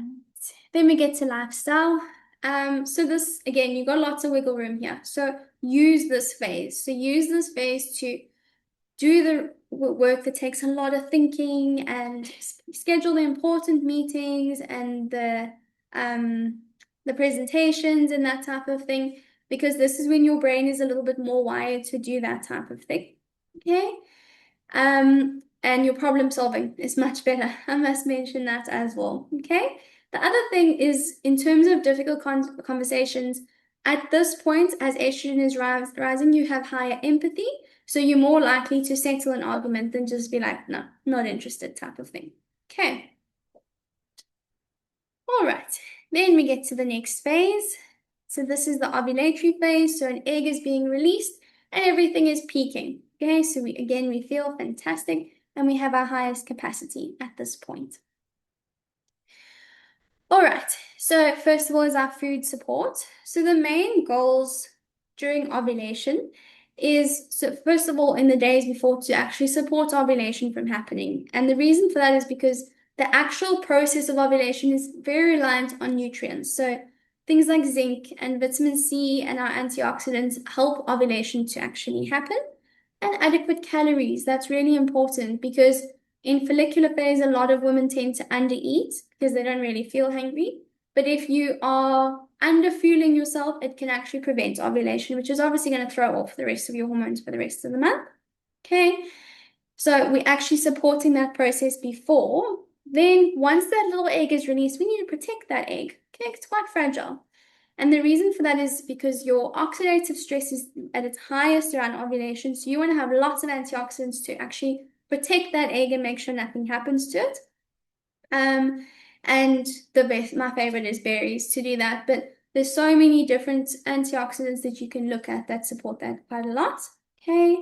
Then we get to lifestyle. So this, again, you got lots of wiggle room here. So use this phase. So use this phase to do the work that takes a lot of thinking and schedule the important meetings and the presentations and that type of thing, because this is when your brain is a little bit more wired to do that type of thing. Okay. And your problem solving is much better. I must mention that as well. Okay. The other thing is, in terms of difficult conversations, at this point, as estrogen is rising, you have higher empathy. So you're more likely to settle an argument than just be like, no, not interested type of thing. Okay. All right. Then we get to the next phase. So this is the ovulatory phase. So an egg is being released and everything is peaking. Okay. So we feel fantastic and we have our highest capacity at this point. All right, so first of all is our food support. So the main goals during ovulation is, so first of all, in the days before, to actually support ovulation from happening. And the reason for that is because the actual process of ovulation is very reliant on nutrients. So things like zinc and vitamin C and our antioxidants help ovulation to actually happen. And adequate calories, that's really important because In follicular phase, a lot of women tend to undereat because they don't really feel hungry. But if you are underfueling yourself, it can actually prevent ovulation, which is obviously going to throw off the rest of your hormones for the rest of the month. Okay, so we're actually supporting that process before. Then, once that little egg is released, we need to protect that egg. Okay, it's quite fragile. And the reason for that is because your oxidative stress is at its highest around ovulation. So you want to have lots of antioxidants to actually protect that egg and make sure nothing happens to it. And my favorite is berries to do that. But there's so many different antioxidants that you can look at that support that quite a lot. Okay.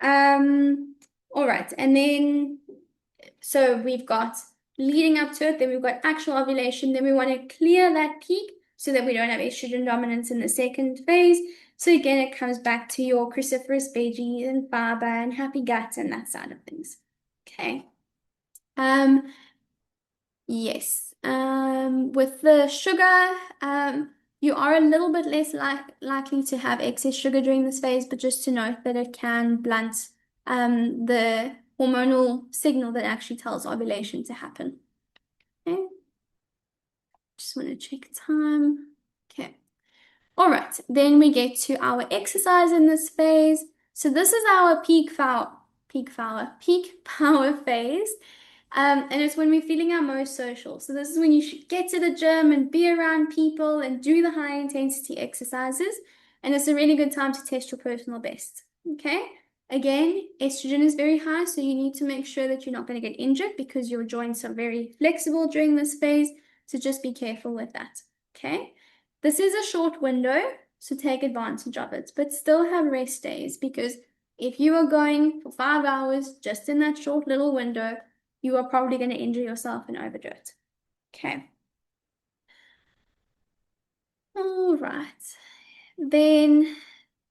All right. And then, so we've got leading up to it, then we've got actual ovulation, then we want to clear that peak so that we don't have estrogen dominance in the second phase. So again, it comes back to your cruciferous veggies and fiber and happy gut and that side of things. Okay. Yes. With the sugar, you are a little bit less likely to have excess sugar during this phase, but just to note that it can blunt the hormonal signal that actually tells ovulation to happen. Okay. Just want to check time. Okay. All right. Then we get to our exercise in this phase. So this is our peak power phase. And it's when we're feeling our most social. So this is when you should get to the gym and be around people and do the high intensity exercises. And it's a really good time to test your personal best. Okay. Again, estrogen is very high, so you need to make sure that you're not going to get injured because your joints are very flexible during this phase. So just be careful with that. Okay. This is a short window, so take advantage of it, but still have rest days because if you are going for 5 hours just in that short little window, you are probably going to injure yourself and overdo it. Okay. All right. Then,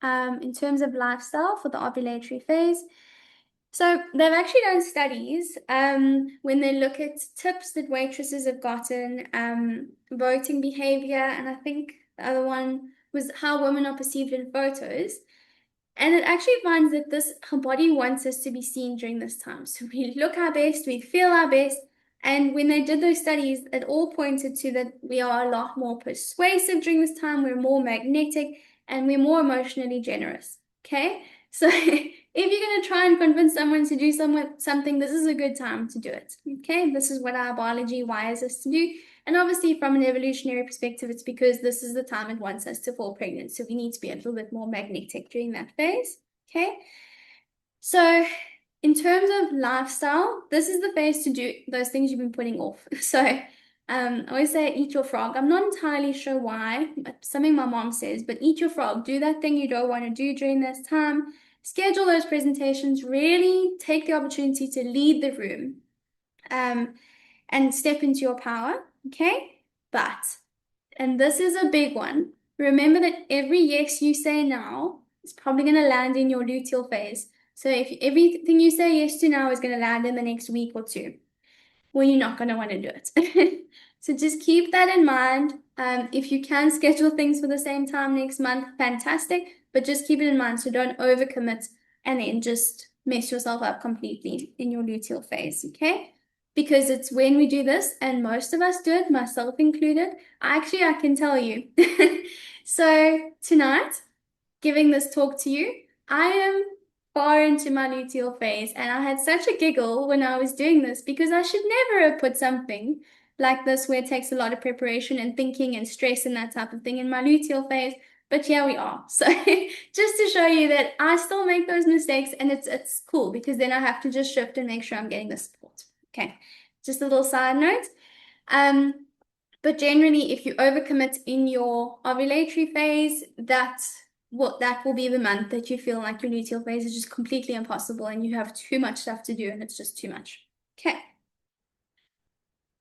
in terms of lifestyle for the ovulatory phase, so they've actually done studies when they look at tips that waitresses have gotten, voting behavior, and I think the other one was how women are perceived in photos. And it actually finds that her body wants us to be seen during this time. So we look our best, we feel our best. And when they did those studies, it all pointed to that we are a lot more persuasive during this time, we're more magnetic, and we're more emotionally generous. Okay? So if you're going to try and convince someone to do something, this is a good time to do it. Okay? This is what our biology wires us to do. And obviously, from an evolutionary perspective, it's because this is the time it wants us to fall pregnant. So we need to be a little bit more magnetic during that phase. Okay. So in terms of lifestyle, this is the phase to do those things you've been putting off. So I always say eat your frog. I'm not entirely sure why, but something my mom says, but eat your frog. Do that thing you don't want to do during this time. Schedule those presentations. Really take the opportunity to lead the room. And step into your power, okay? But, and this is a big one, remember that every yes you say now is probably going to land in your luteal phase. So if everything you say yes to now is going to land in the next week or two, well, you're not going to want to do it. So just keep that in mind. If you can schedule things for the same time next month, fantastic, but just keep it in mind. So don't overcommit and then just mess yourself up completely in your luteal phase, okay? Because it's when we do this, and most of us do it, myself included. Actually, I can tell you. So tonight, giving this talk to you, I am far into my luteal phase, and I had such a giggle when I was doing this because I should never have put something like this where it takes a lot of preparation and thinking and stress and that type of thing in my luteal phase. But here we are. So just to show you that I still make those mistakes, and it's cool because then I have to just shift and make sure I'm getting the support. Okay, just a little side note. But generally, if you overcommit in your ovulatory phase, that will be the month that you feel like your luteal phase is just completely impossible and you have too much stuff to do and it's just too much. Okay.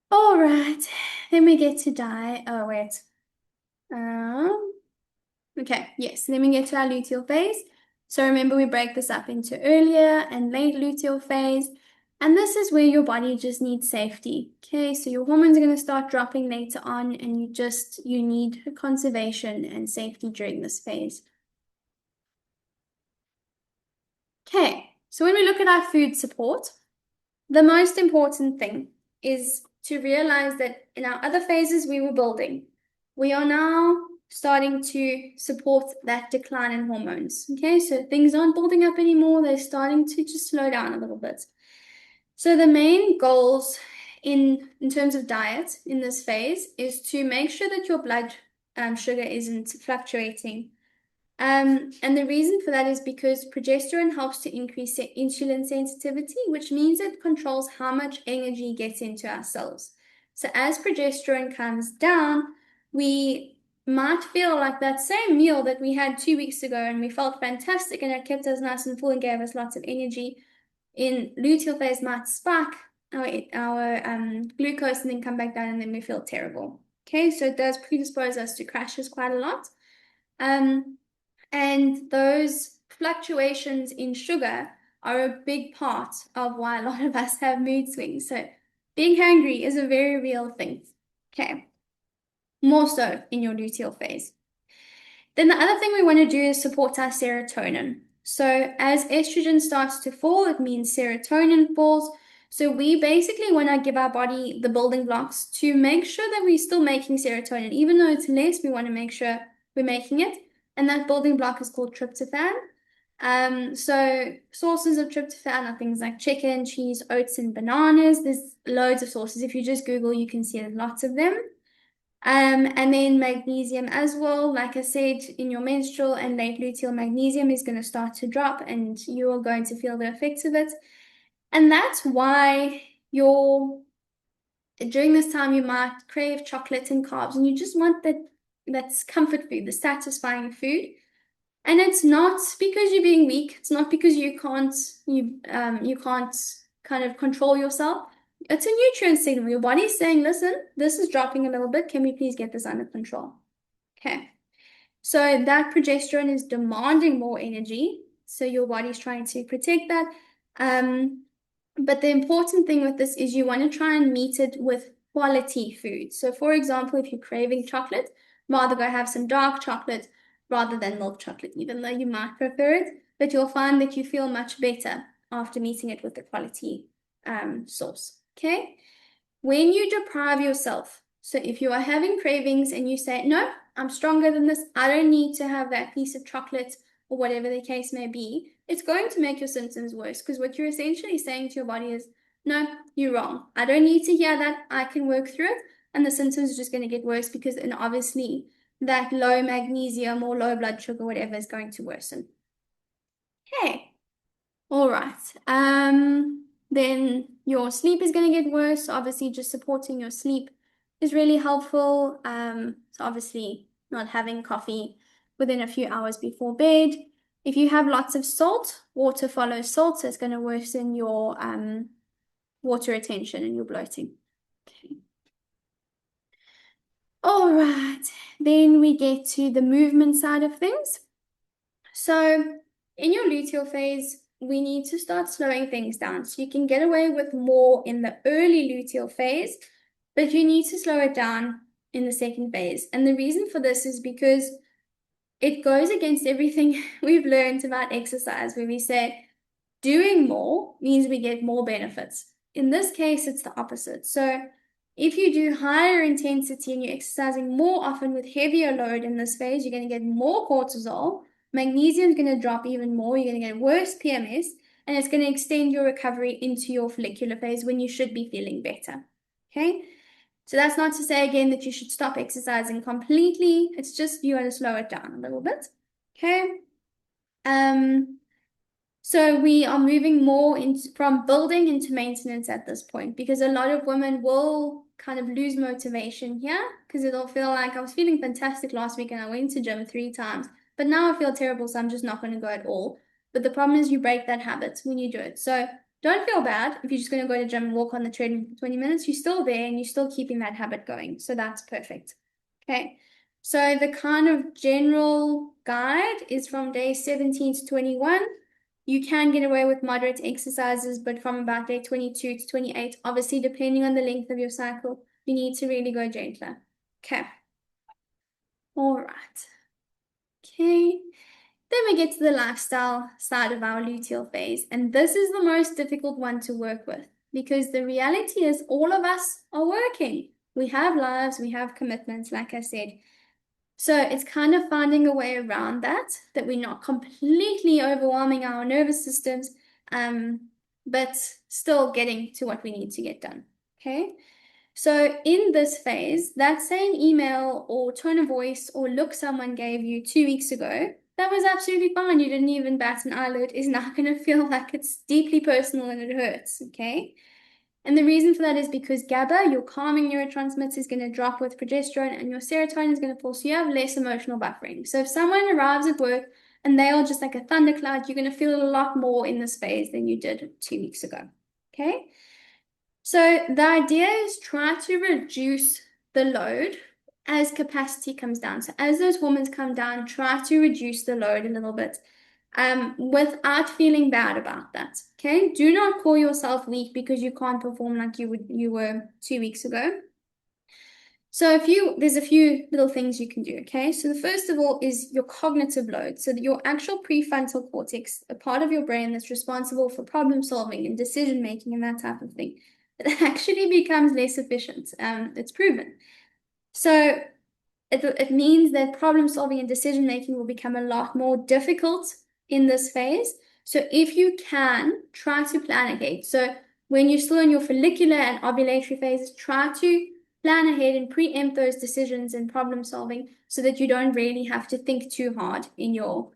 All right. Then we get to die. Oh, wait. Okay, yes. Then we get to our luteal phase. So remember, we break this up into earlier and late luteal phase. And this is where your body just needs safety. Okay, so your hormones are going to start dropping later on, and you need conservation and safety during this phase. Okay, so when we look at our food support, The most important thing is to realize that in our other phases we were building. We are now starting to support that decline in hormones. Okay, so things aren't building up anymore, they're starting to just slow down a little bit. So the main goals in terms of diet in this phase is to make sure that your blood sugar isn't fluctuating. And the reason for that is because progesterone helps to increase insulin sensitivity, which means it controls how much energy gets into our cells. So as progesterone comes down, we might feel like that same meal that we had 2 weeks ago and we felt fantastic and it kept us nice and full and gave us lots of energy. In luteal phase might spike our glucose and then come back down and then we feel terrible. Okay, so it does predispose us to crashes quite a lot. Um, and those fluctuations in sugar are a big part of why a lot of us have mood swings. So being hungry is a very real thing. Okay, more so in your luteal phase. Then the other thing we want to do is support our serotonin. So as estrogen starts to fall, it means serotonin falls. So we basically want to give our body the building blocks to make sure that we're still making serotonin. Even though it's less, we want to make sure we're making it. And that building block is called tryptophan. So sources of tryptophan are things like chicken, cheese, oats, and bananas. There's loads of sources. If you just Google, you can see lots of them. And then magnesium as well. Like I said, in your menstrual and late luteal, magnesium is going to start to drop and you are going to feel the effects of it. And that's why during this time you might crave chocolate and carbs and you just want that's comfort food, the satisfying food. And it's not because you're being weak. It's not because you can't kind of control yourself. It's a nutrient signal. Your body's saying, listen, this is dropping a little bit. Can we please get this under control? Okay. So that progesterone is demanding more energy. So your body's trying to protect that. But the important thing with this is you want to try and meet it with quality food. So for example, if you're craving chocolate, rather go have some dark chocolate rather than milk chocolate, even though you might prefer it. But you'll find that you feel much better after meeting it with the quality source. Okay. When you deprive yourself, so if you are having cravings and you say, no, I'm stronger than this, I don't need to have that piece of chocolate or whatever the case may be, it's going to make your symptoms worse because what you're essentially saying to your body is, no, you're wrong. I don't need to hear that. I can work through it. And the symptoms are just going to get worse because then obviously that low magnesium or low blood sugar, whatever, is going to worsen. Okay. All right. Then your sleep is going to get worse. So obviously, just supporting your sleep is really helpful. So obviously, not having coffee within a few hours before bed. If you have lots of salt, water follows salt, so it's going to worsen your water retention and your bloating. Okay. All right. Then we get to the movement side of things. So in your luteal phase, we need to start slowing things down. So you can get away with more in the early luteal phase, but you need to slow it down in the second phase. And the reason for this is because it goes against everything we've learned about exercise, where we say doing more means we get more benefits. In this case, it's the opposite. So if you do higher intensity and you're exercising more often with heavier load in this phase, you're going to get more cortisol. Magnesium is going to drop even more. You're going to get worse PMS, and it's going to extend your recovery into your follicular phase when you should be feeling better. Okay? So that's not to say again that you should stop exercising completely. It's just you want to slow it down a little bit. Okay? So we are moving more from building into maintenance at this point because a lot of women will kind of lose motivation here because it'll feel like I was feeling fantastic last week and I went to gym 3 times, but now I feel terrible, so I'm just not going to go at all. But the problem is you break that habit when you do it. So don't feel bad if you're just going to go to the gym and walk on the treadmill for 20 minutes. You're still there and you're still keeping that habit going. So that's perfect. Okay. So the kind of general guide is from day 17 to 21. You can get away with moderate exercises, but from about day 22 to 28, obviously, depending on the length of your cycle, you need to really go gentler. Okay. All right. Okay. Then we get to the lifestyle side of our luteal phase, and this is the most difficult one to work with. because the reality is all of us are working. We have lives, we have commitments, like I said. So it's kind of finding a way around that we're not completely overwhelming our nervous systems, but still getting to what we need to get done. Okay. So in this phase, that same email or tone of voice or look someone gave you 2 weeks ago, that was absolutely fine. You didn't even bat an eyelid, is now going to feel like it's deeply personal and it hurts. Okay. And the reason for that is because GABA, your calming neurotransmitter, is going to drop with progesterone and your serotonin is going to fall. So you have less emotional buffering. So if someone arrives at work and they are just like a thundercloud, you're going to feel a lot more in this phase than you did 2 weeks ago. Okay. So the idea is try to reduce the load as capacity comes down. So as those hormones come down, try to reduce the load a little bit without feeling bad about that. Okay, do not call yourself weak because you can't perform like you were 2 weeks ago. So there's a few little things you can do. Okay, so the first of all is your cognitive load. So that your actual prefrontal cortex, a part of your brain that's responsible for problem solving and decision making and that type of thing, it actually becomes less efficient. It's proven. So it means that problem solving and decision making will become a lot more difficult in this phase. So if you can, try to plan ahead. So when you're still in your follicular and ovulatory phases, try to plan ahead and preempt those decisions and problem solving so that you don't really have to think too hard in your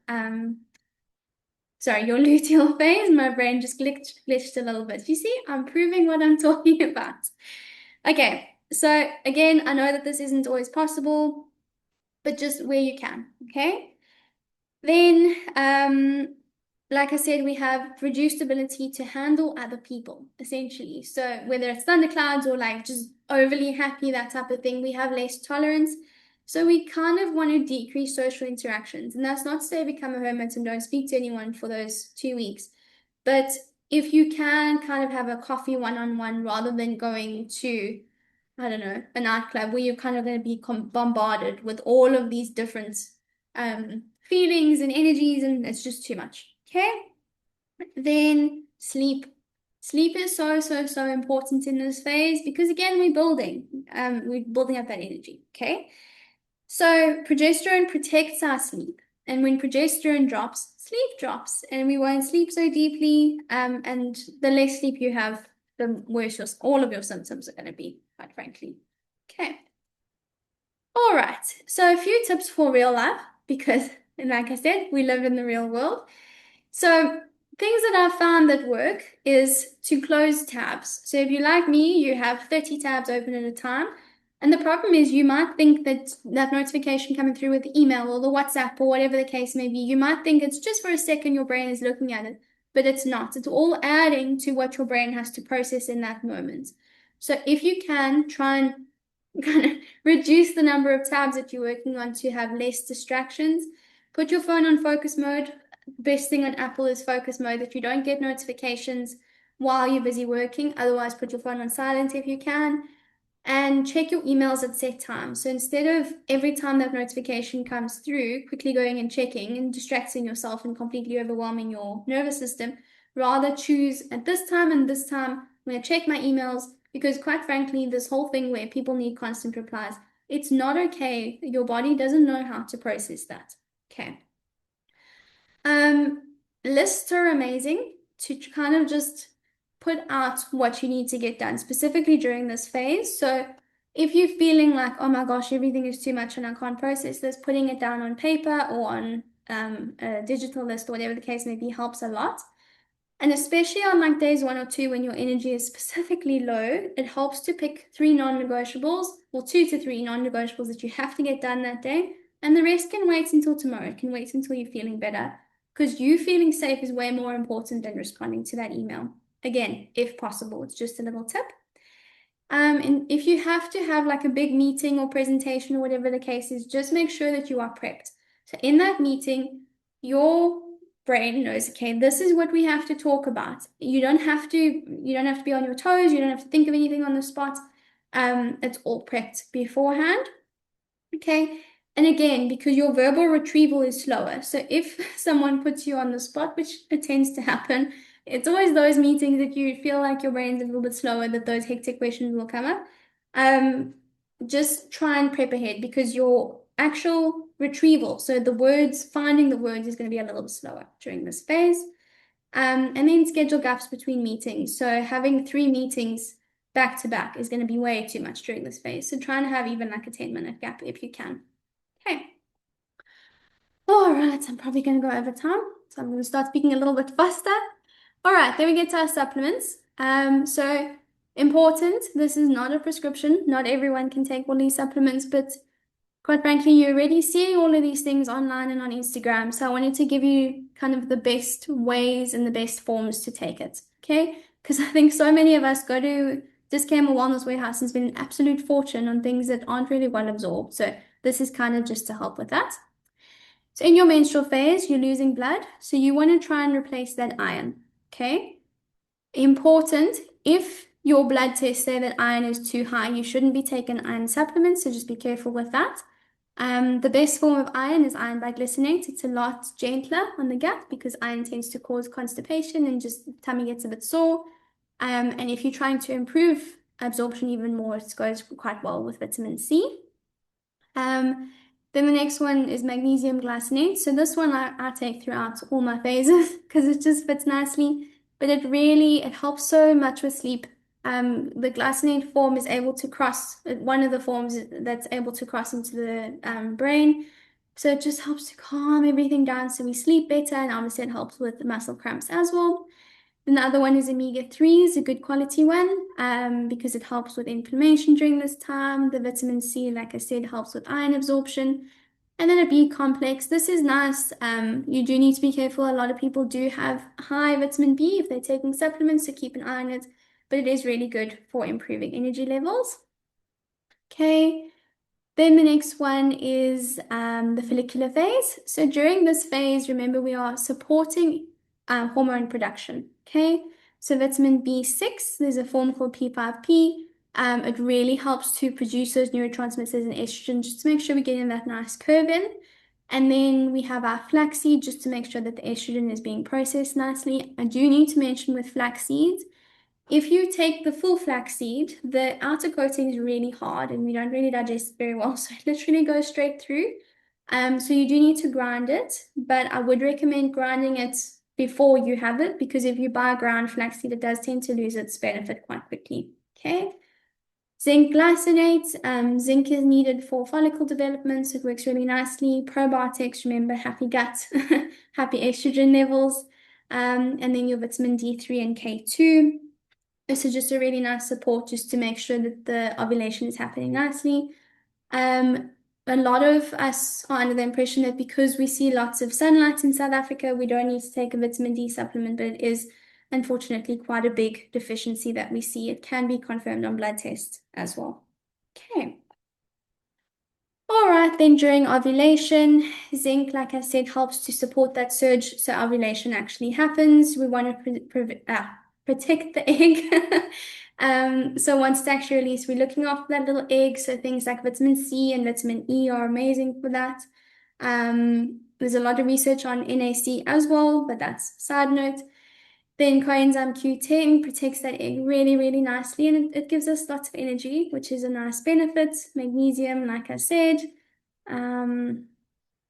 your luteal phase. My brain just glitched a little bit. You see, I'm proving what I'm talking about. Okay, so again, I know that this isn't always possible, but just where you can, okay? Then, like I said, we have reduced ability to handle other people, essentially. So whether it's thunderclouds or like just overly happy, that type of thing, we have less tolerance. So we kind of want to decrease social interactions. And that's not to say become a hermit and don't speak to anyone for those 2 weeks. But if you can kind of have a coffee one-on-one rather than going to, I don't know, a nightclub where you're kind of going to be bombarded with all of these different feelings and energies, and it's just too much. Okay. Then sleep. Sleep is so, so, so important in this phase because again, we're building up that energy. Okay. So progesterone protects our sleep. And when progesterone drops, sleep drops, and we won't sleep so deeply. And the less sleep you have, the worse all of your symptoms are going to be, quite frankly. Okay. All right. So a few tips for real life, because, like I said, we live in the real world. So things that I've found that work is to close tabs. So if you're like me, you have 30 tabs open at a time. And the problem is you might think that that notification coming through with the email or the WhatsApp or whatever the case may be, you might think it's just for a second your brain is looking at it, but it's not. It's all adding to what your brain has to process in that moment. So if you can, try and kind of reduce the number of tabs that you're working on to have less distractions. Put your phone on focus mode. Best thing on Apple is focus mode, that you don't get notifications while you're busy working. Otherwise, put your phone on silent if you can. And check your emails at set times. So instead of every time that notification comes through, quickly going and checking and distracting yourself and completely overwhelming your nervous system, rather choose at this time and this time, I'm going to check my emails, because quite frankly, this whole thing where people need constant replies, it's not okay. Your body doesn't know how to process that. Okay. Lists are amazing to kind of just put out what you need to get done, specifically during this phase. So if you're feeling like, oh my gosh, everything is too much and I can't process this, putting it down on paper or on a digital list or whatever the case may be helps a lot. And especially on like days 1 or 2 when your energy is specifically low, it helps to pick 3 non-negotiables, or 2 to 3 non-negotiables that you have to get done that day. And the rest can wait until tomorrow. It can wait until you're feeling better, because you feeling safe is way more important than responding to that email. Again, if possible, it's just a little tip. And if you have to have like a big meeting or presentation or whatever the case is, just make sure that you are prepped. So in that meeting, your brain knows, okay, this is what we have to talk about. You don't have to be on your toes. You don't have to think of anything on the spot. It's all prepped beforehand. Okay. And again, because your verbal retrieval is slower. So if someone puts you on the spot, which it tends to happen, It's always those meetings that you feel like your brain's a little bit slower, that those hectic questions will come up. Um, just try and prep ahead because your actual retrieval, so the words, finding the words is going to be a little bit slower during this phase. And then schedule gaps between meetings. So having 3 meetings back to back is going to be way too much during this phase. So try and have even like a 10-minute gap if you can. Okay. All right, I'm probably going to go over time. So I'm going to start speaking a little bit faster. All right, then we get to our supplements. So important, this is not a prescription. Not everyone can take all these supplements, but quite frankly, you're already seeing all of these things online and on Instagram. So I wanted to give you kind of the best ways and the best forms to take it. Okay? Because I think so many of us go to Discount or Wellness Warehouse and spend an absolute fortune on things that aren't really well absorbed. So this is kind of just to help with that. So in your menstrual phase, you're losing blood. So you want to try and replace that iron. Okay? Important, if your blood tests say that iron is too high, you shouldn't be taking iron supplements. So just be careful with that. The best form of iron is iron biglycinate. It's a lot gentler on the gut because iron tends to cause constipation and just tummy gets a bit sore. And if you're trying to improve absorption even more, it goes quite well with vitamin C. Um, then the next one is magnesium glycinate. So this one I take throughout all my phases because it just fits nicely. But it helps so much with sleep. The glycinate form is able to cross, one of the forms that's able to cross into the brain. So it just helps to calm everything down so we sleep better. And obviously it helps with the muscle cramps as well. Then the other one is omega-3 is a good quality one because it helps with inflammation during this time. The vitamin C, like I said, helps with iron absorption. And then a B complex. This is nice. You do need to be careful. A lot of people do have high vitamin B if they're taking supplements, so keep an eye on it. But it is really good for improving energy levels. Okay. Then the next one is the follicular phase. So during this phase, remember we are supporting hormone production. Okay, so vitamin B6, there's a form called P5P. It really helps to produce those neurotransmitters and estrogen just to make sure we're getting that nice curve in. And then we have our flaxseed just to make sure that the estrogen is being processed nicely. I do need to mention with flax seeds, if you take the full flaxseed, the outer coating is really hard and we don't really digest it very well, so it literally goes straight through. So you do need to grind it, but I would recommend grinding it before you have it because if you buy ground flaxseed, it does tend to lose its benefit quite quickly. Okay. Zinc glycinate. Zinc is needed for follicle development, so it works really nicely. Probiotics, remember, happy gut, happy estrogen levels. And then your vitamin D3 and K2. This is just a really nice support just to make sure that the ovulation is happening nicely. A lot of us are under the impression that because we see lots of sunlight in South Africa, we don't need to take a vitamin D supplement, but it is unfortunately quite a big deficiency that we see. It can be confirmed on blood tests as well. Okay. All right, then during ovulation, zinc, like I said, helps to support that surge so ovulation actually happens. We want to protect the egg. So once it's actually released, we're looking after that little egg. So things like vitamin C and vitamin E are amazing for that. There's a lot of research on NAC as well, but that's a side note. Then coenzyme Q10 protects that egg really, really nicely, and it gives us lots of energy, which is a nice benefit. Magnesium, like I said. Um,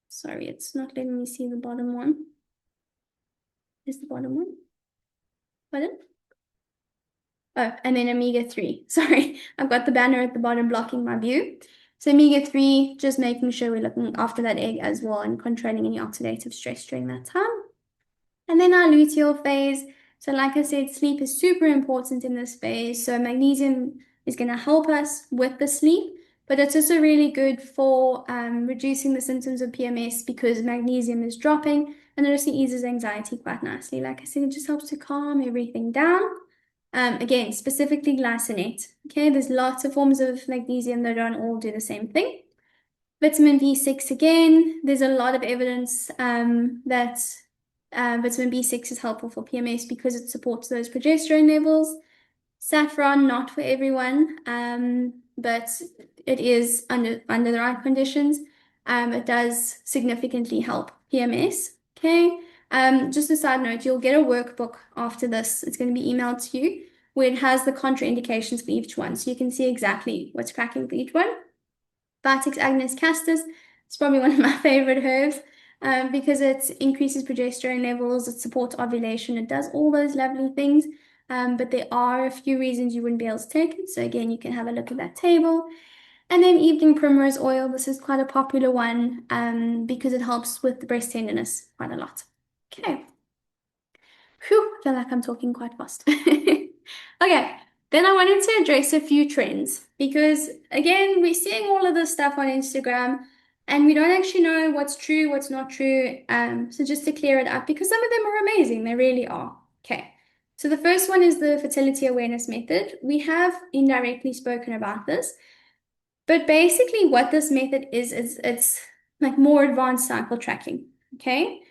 Sorry, it's not letting me see the bottom one. Is the bottom one? Pardon? Oh, and then omega-3. Sorry, I've got the banner at the bottom blocking my view. So omega-3, just making sure we're looking after that egg as well and controlling any oxidative stress during that time. And then our luteal phase. So like I said, sleep is super important in this phase. So magnesium is going to help us with the sleep, but it's also really good for reducing the symptoms of PMS because magnesium is dropping and it also eases anxiety quite nicely. Like I said, it just helps to calm everything down. Again, specifically glycinate. Okay, there's lots of forms of magnesium that don't all do the same thing. Vitamin B6 again, there's a lot of evidence that vitamin B6 is helpful for PMS because it supports those progesterone levels. Saffron, not for everyone, but it is under the right conditions. It does significantly help PMS. Okay. Just a side note, you'll get a workbook after this. It's going to be emailed to you where it has the contraindications for each one. So you can see exactly what's cracking for each one. Vitex agnus castus. It's probably one of my favorite herbs because it increases progesterone levels, it supports ovulation, it does all those lovely things. But there are a few reasons you wouldn't be able to take it. So again, you can have a look at that table. And then evening primrose oil. This is quite a popular one because it helps with the breast tenderness quite a lot. Okay. Whew, I feel like I'm talking quite fast. Okay, then I wanted to address a few trends because, again, we're seeing all of this stuff on Instagram and we don't actually know what's true, what's not true. So just to clear it up, because some of them are amazing, they really are. Okay, so the first one is the fertility awareness method. We have indirectly spoken about this, but basically, what this method is it's like more advanced cycle tracking. Okay.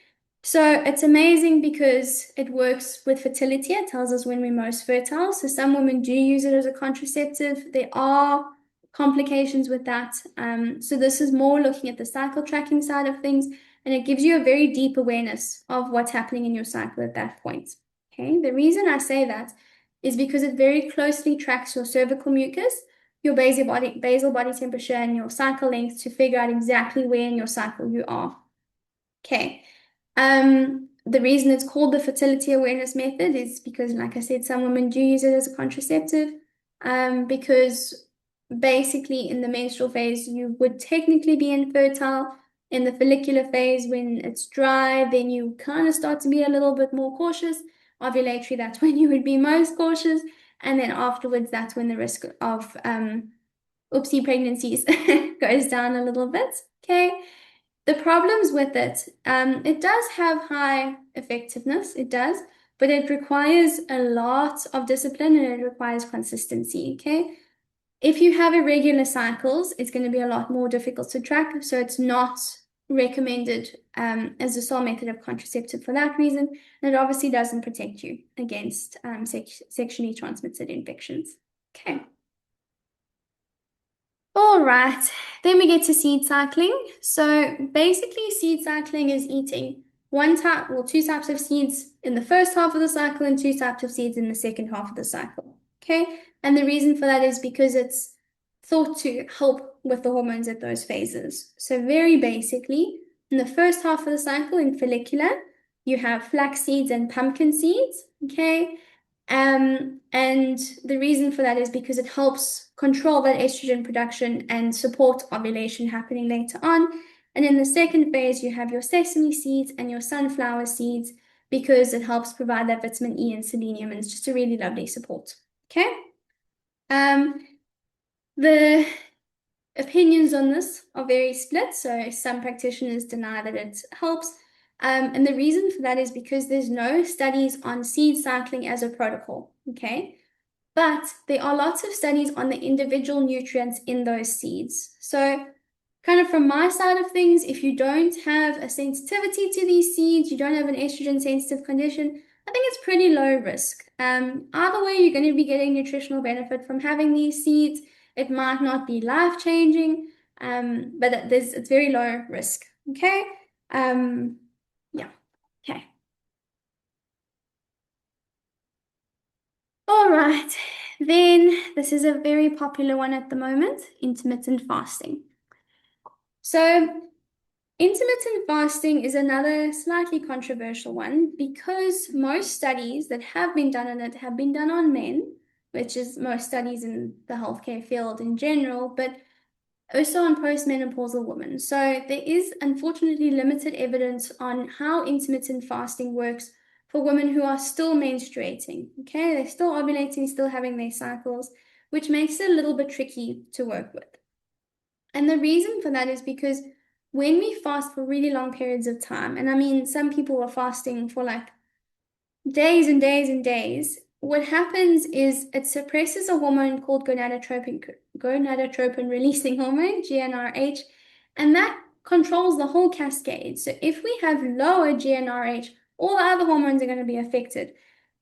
So it's amazing because it works with fertility. It tells us when we're most fertile. So some women do use it as a contraceptive. There are complications with that. So this is more looking at the cycle tracking side of things, and it gives you a very deep awareness of what's happening in your cycle at that point. Okay. The reason I say that is because it very closely tracks your cervical mucus, your basal body temperature, and your cycle length to figure out exactly where in your cycle you are. Okay. The reason it's called the fertility awareness method is because, like I said, some women do use it as a contraceptive, because basically in the menstrual phase, you would technically be infertile. In the follicular phase, when it's dry, then you kind of start to be a little bit more cautious. Ovulatory, that's when you would be most cautious. And then afterwards, that's when the risk of oopsie pregnancies goes down a little bit. Okay. The problems with it, it does have high effectiveness, it does, but it requires a lot of discipline and it requires consistency, okay? If you have irregular cycles, it's going to be a lot more difficult to track, so it's not recommended as a sole method of contraceptive for that reason, and it obviously doesn't protect you against sexually transmitted infections. Okay. All right, then we get to seed cycling. So basically, seed cycling is eating two types of seeds in the first half of the cycle and two types of seeds in the second half of the cycle. Okay, and the reason for that is because it's thought to help with the hormones at those phases. So very basically, in the first half of the cycle in follicular, you have flax seeds and pumpkin seeds. Okay, and the reason for that is because it helps control that estrogen production and support ovulation happening later on. And in the second phase, you have your sesame seeds and your sunflower seeds because it helps provide that vitamin E and selenium, and it's just a really lovely support. Okay. The opinions on this are very split. So some practitioners deny that it helps. And the reason for that is because there's no studies on seed cycling as a protocol, okay? But there are lots of studies on the individual nutrients in those seeds. So kind of from my side of things, if you don't have a sensitivity to these seeds, you don't have an estrogen sensitive condition, I think it's pretty low risk. Either way, you're going to be getting nutritional benefit from having these seeds. It might not be life-changing, but it's very low risk. Okay. Yeah. Okay. All right. Then this is a very popular one at the moment, intermittent fasting. So intermittent fasting is another slightly controversial one because most studies that have been done on it have been done on men, which is most studies in the healthcare field in general, but also on postmenopausal women. So there is unfortunately limited evidence on how intermittent fasting works for women who are still menstruating. Okay, they're still ovulating, still having their cycles, which makes it a little bit tricky to work with. And the reason for that is because when we fast for really long periods of time, and I mean, some people are fasting for like days and days and days, what happens is it suppresses a hormone called gonadotropin releasing hormone, GnRH, and that controls the whole cascade. So if we have lower GnRH, all the other hormones are going to be affected.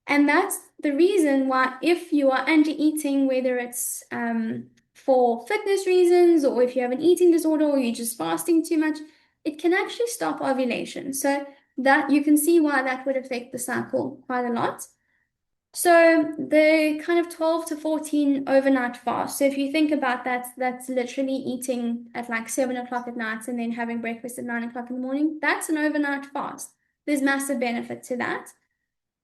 And that's the reason why if you are under-eating, whether it's for fitness reasons or if you have an eating disorder or you're just fasting too much, it can actually stop ovulation. So that you can see why that would affect the cycle quite a lot. So the kind of 12 to 14 overnight fast. So if you think about that, that's literally eating at like 7 o'clock at night and then having breakfast at 9 o'clock in the morning. That's an overnight fast. There's massive benefit to that.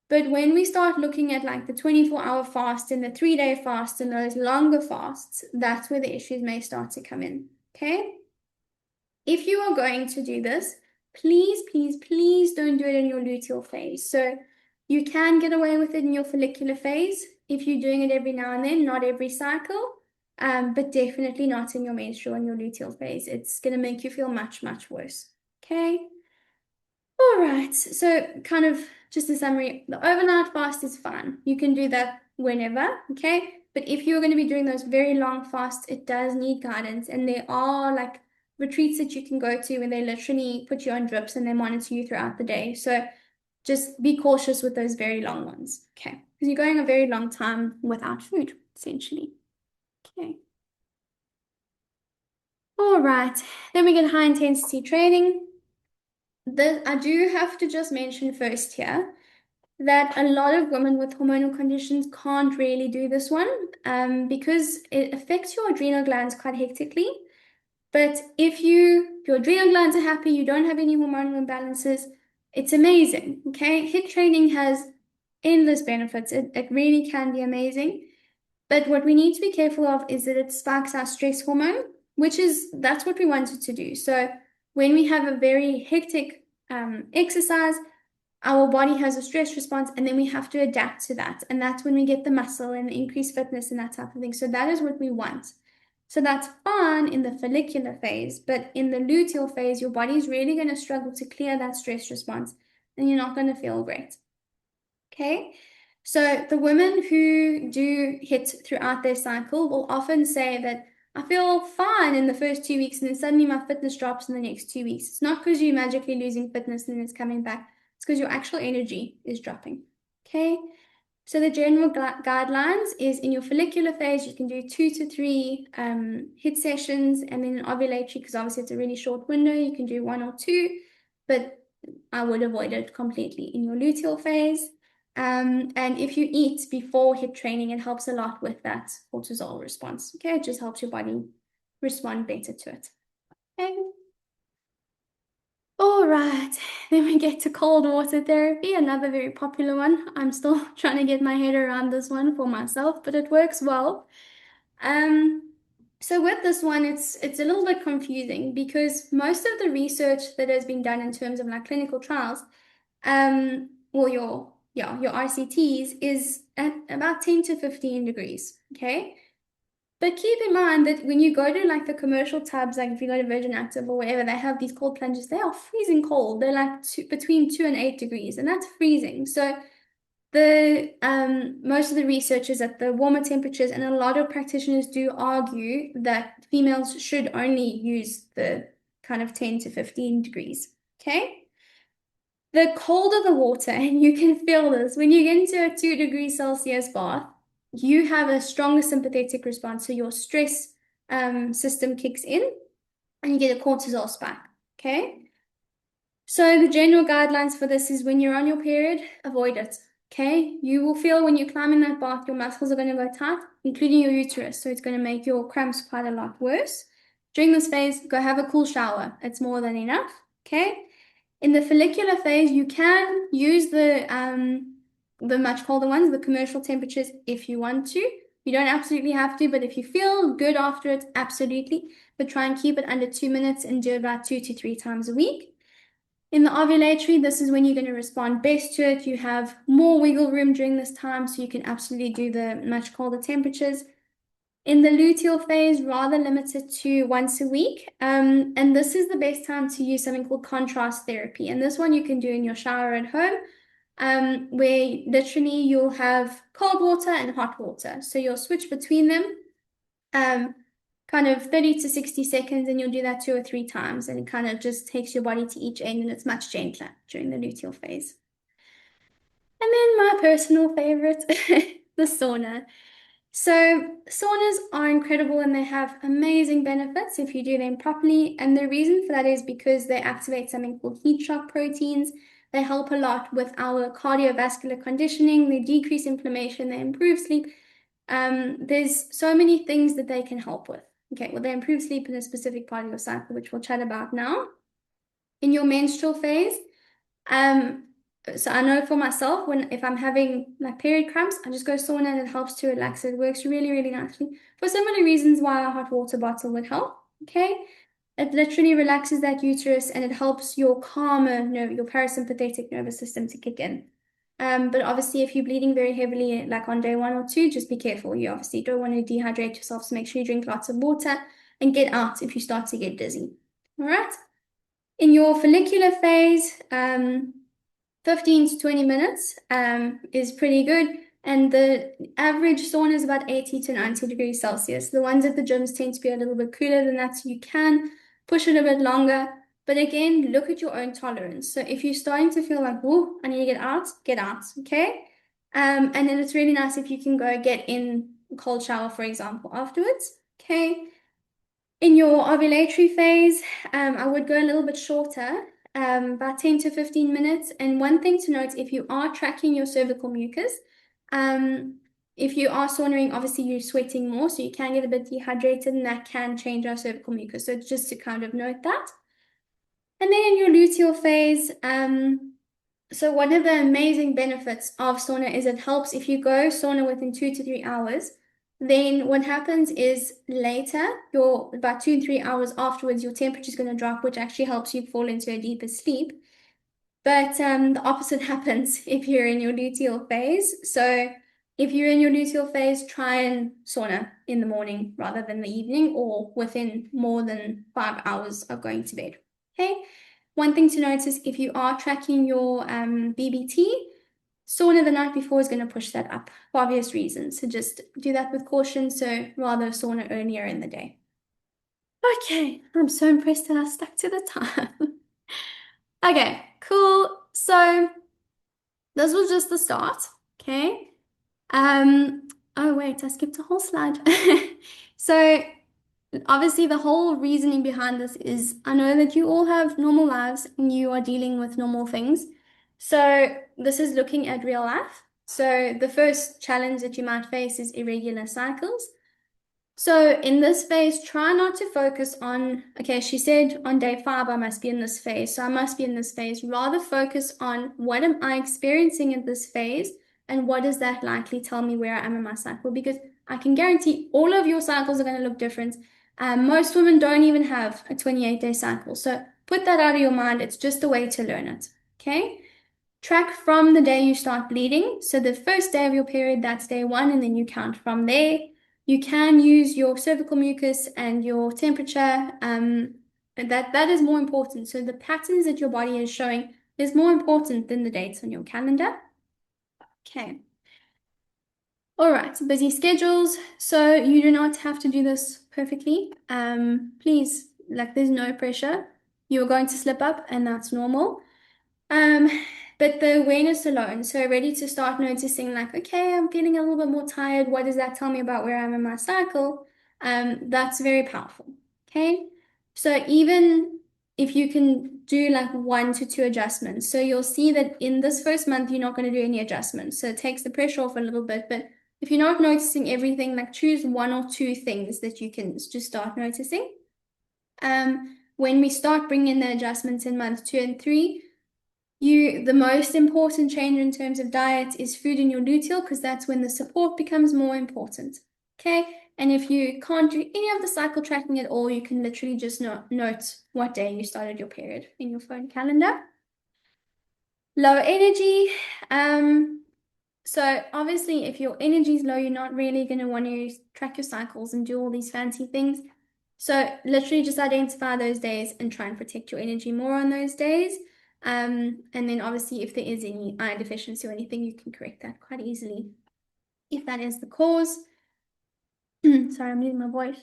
But when we start looking at like the 24-hour fast and the 3-day fast and those longer fasts, that's where the issues may start to come in. Okay? If you are going to do this, please, please, please don't do it in your luteal phase. So you can get away with it in your follicular phase if you're doing it every now and then, not every cycle, but definitely not in your menstrual and your luteal phase. It's going to make you feel much, much worse. Okay? All right. So kind of just a summary. The overnight fast is fine. You can do that whenever, okay? But if you're going to be doing those very long fasts, it does need guidance. And there are like retreats that you can go to where they literally put you on drips and they monitor you throughout the day. So just be cautious with those very long ones, okay? Because you're going a very long time without food, essentially. Okay. All right. Then we get high intensity training. I do have to just mention first here that a lot of women with hormonal conditions can't really do this one because it affects your adrenal glands quite hectically. But if your adrenal glands are happy, you don't have any hormonal imbalances, it's amazing. Okay, HIIT training has endless benefits. It really can be amazing. But what we need to be careful of is that it spikes our stress hormone, that's what we want it to do. So when we have a very hectic exercise, our body has a stress response and then we have to adapt to that. And that's when we get the muscle and the increased fitness and that type of thing. So that is what we want. So that's fine in the follicular phase, but in the luteal phase, your body's really going to struggle to clear that stress response and you're not going to feel great. Okay. So the women who do HIIT throughout their cycle will often say that I feel fine in the first 2 weeks and then suddenly my fitness drops in the next 2 weeks. It's not because you're magically losing fitness and then it's coming back. It's because your actual energy is dropping. Okay. So the general guidelines is in your follicular phase, you can do 2 to 3 HIIT sessions, and then in ovulatory, because obviously it's a really short window, you can do 1 or 2, but I would avoid it completely in your luteal phase. And if you eat before HIIT training, it helps a lot with that cortisol response. Okay, it just helps your body respond better to it. Okay. All right, then we get to cold water therapy, another very popular one. I'm still trying to get my head around this one for myself, but it works well. So with this one, it's a little bit confusing because most of the research that has been done in terms of like clinical trials, well, your RCTs is at about 10 to 15 degrees, okay? But keep in mind that when you go to like the commercial tubs, like if you go to Virgin Active or wherever, they have these cold plunges. They are freezing cold. They're like between 2 and 8 degrees, and that's freezing. So the most of the research is at the warmer temperatures, and a lot of practitioners do argue that females should only use the kind of 10 to 15 degrees. Okay. The colder the water, and you can feel this when you get into a 2 degrees Celsius bath, you have a stronger sympathetic response. So your stress system kicks in and you get a cortisol spike. Okay. So the general guidelines for this is when you're on your period, avoid it. Okay. You will feel when you climb in that bath, your muscles are going to go tight, including your uterus. So it's going to make your cramps quite a lot worse. During this phase, go have a cool shower. It's more than enough. Okay. In the follicular phase, you can use the much colder ones, the commercial temperatures, if you want to. You don't absolutely have to, but if you feel good after it, absolutely. But try and keep it under 2 minutes and do it about 2 to 3 times a week. In the ovulatory, this is when you're going to respond best to it. You have more wiggle room during this time, so you can absolutely do the much colder temperatures. In the luteal phase, rather limit it to once a week. And this is the best time to use something called contrast therapy. And this one you can do in your shower at home, where literally you'll have cold water and hot water. So you'll switch between them, kind of 30 to 60 seconds, and you'll do that 2 or 3 times. And it kind of just takes your body to each end, and it's much gentler during the luteal phase. And then my personal favorite, the sauna. So saunas are incredible and they have amazing benefits if you do them properly. And the reason for that is because they activate something called heat shock proteins. They help a lot with our cardiovascular conditioning. They decrease inflammation. They improve sleep. There's so many things that they can help with. Okay, well, they improve sleep in a specific part of your cycle, which we'll chat about now. In your menstrual phase, um, so I know for myself, if I'm having like period cramps, I just go sauna and it helps to relax. It works really, really nicely. For similar reasons why a hot water bottle would help. Okay. It literally relaxes that uterus and it helps your your parasympathetic nervous system to kick in. But obviously, if you're bleeding very heavily, like on day 1 or 2, just be careful. You obviously don't want to dehydrate yourself, so make sure you drink lots of water and get out if you start to get dizzy. All right. In your follicular phase, 15 to 20 minutes is pretty good. And the average sauna is about 80 to 90 degrees Celsius. The ones at the gyms tend to be a little bit cooler than that, so you can push it a bit longer. But again, look at your own tolerance. So if you're starting to feel like, whoa, I need to get out, okay? And then it's really nice if you can go get in a cold shower, for example, afterwards, okay? In your ovulatory phase, I would go a little bit shorter, about 10 to 15 minutes. And one thing to note, if you are tracking your cervical mucus, if you are sauning, obviously you're sweating more, so you can get a bit dehydrated, and that can change our cervical mucus. So just to kind of note that. And then in your luteal phase, so one of the amazing benefits of sauna is it helps if you go sauna within 2 to 3 hours. Then what happens is later, your about 2 to 3 hours afterwards, your temperature is going to drop, which actually helps you fall into a deeper sleep. But the opposite happens if you're in your luteal phase. So if you're in your luteal phase, try and sauna in the morning rather than the evening or within more than 5 hours of going to bed. Okay. One thing to notice if you are tracking your BBT, sauna the night before is going to push that up for obvious reasons. So just do that with caution. So rather sauna earlier in the day. Okay, I'm so impressed that I stuck to the time. Okay, cool. So this was just the start. Okay. Oh wait, I skipped a whole slide. So obviously the whole reasoning behind this is I know that you all have normal lives and you are dealing with normal things. So this is looking at real life. So the first challenge that you might face is irregular cycles. So in this phase, try not to focus on, okay, she said on day 5, I must be in this phase. So I must be in this phase. Rather focus on what am I experiencing in this phase and what does that likely tell me where I am in my cycle? Because I can guarantee all of your cycles are going to look different. Most women don't even have a 28-day cycle. So put that out of your mind. It's just a way to learn it. Okay. Track from the day you start bleeding. So the first day of your period, that's day 1, and then you count from there. You can use your cervical mucus and your temperature. And that is more important. So the patterns that your body is showing is more important than the dates on your calendar. Okay. All right, busy schedules. So you do not have to do this perfectly. Please, like there's no pressure. You're going to slip up and that's normal. Um, but the awareness alone, so ready to start noticing like, okay, I'm feeling a little bit more tired. What does that tell me about where I'm in my cycle? That's very powerful. Okay. So even if you can do like 1 to 2 adjustments, so you'll see that in this first month, you're not going to do any adjustments. So it takes the pressure off a little bit, but if you're not noticing everything, like choose 1 or 2 things that you can just start noticing. When we start bringing in the adjustments in month 2 and 3, the most important change in terms of diet is food in your luteal because that's when the support becomes more important. Okay, and if you can't do any of the cycle tracking at all, you can literally just note what day you started your period in your phone calendar. Low energy. So obviously, if your energy is low, you're not really going to want to track your cycles and do all these fancy things. So literally just identify those days and try and protect your energy more on those days. And then obviously if there is any iron deficiency or anything, you can correct that quite easily if that is the cause. Sorry, I'm losing my voice.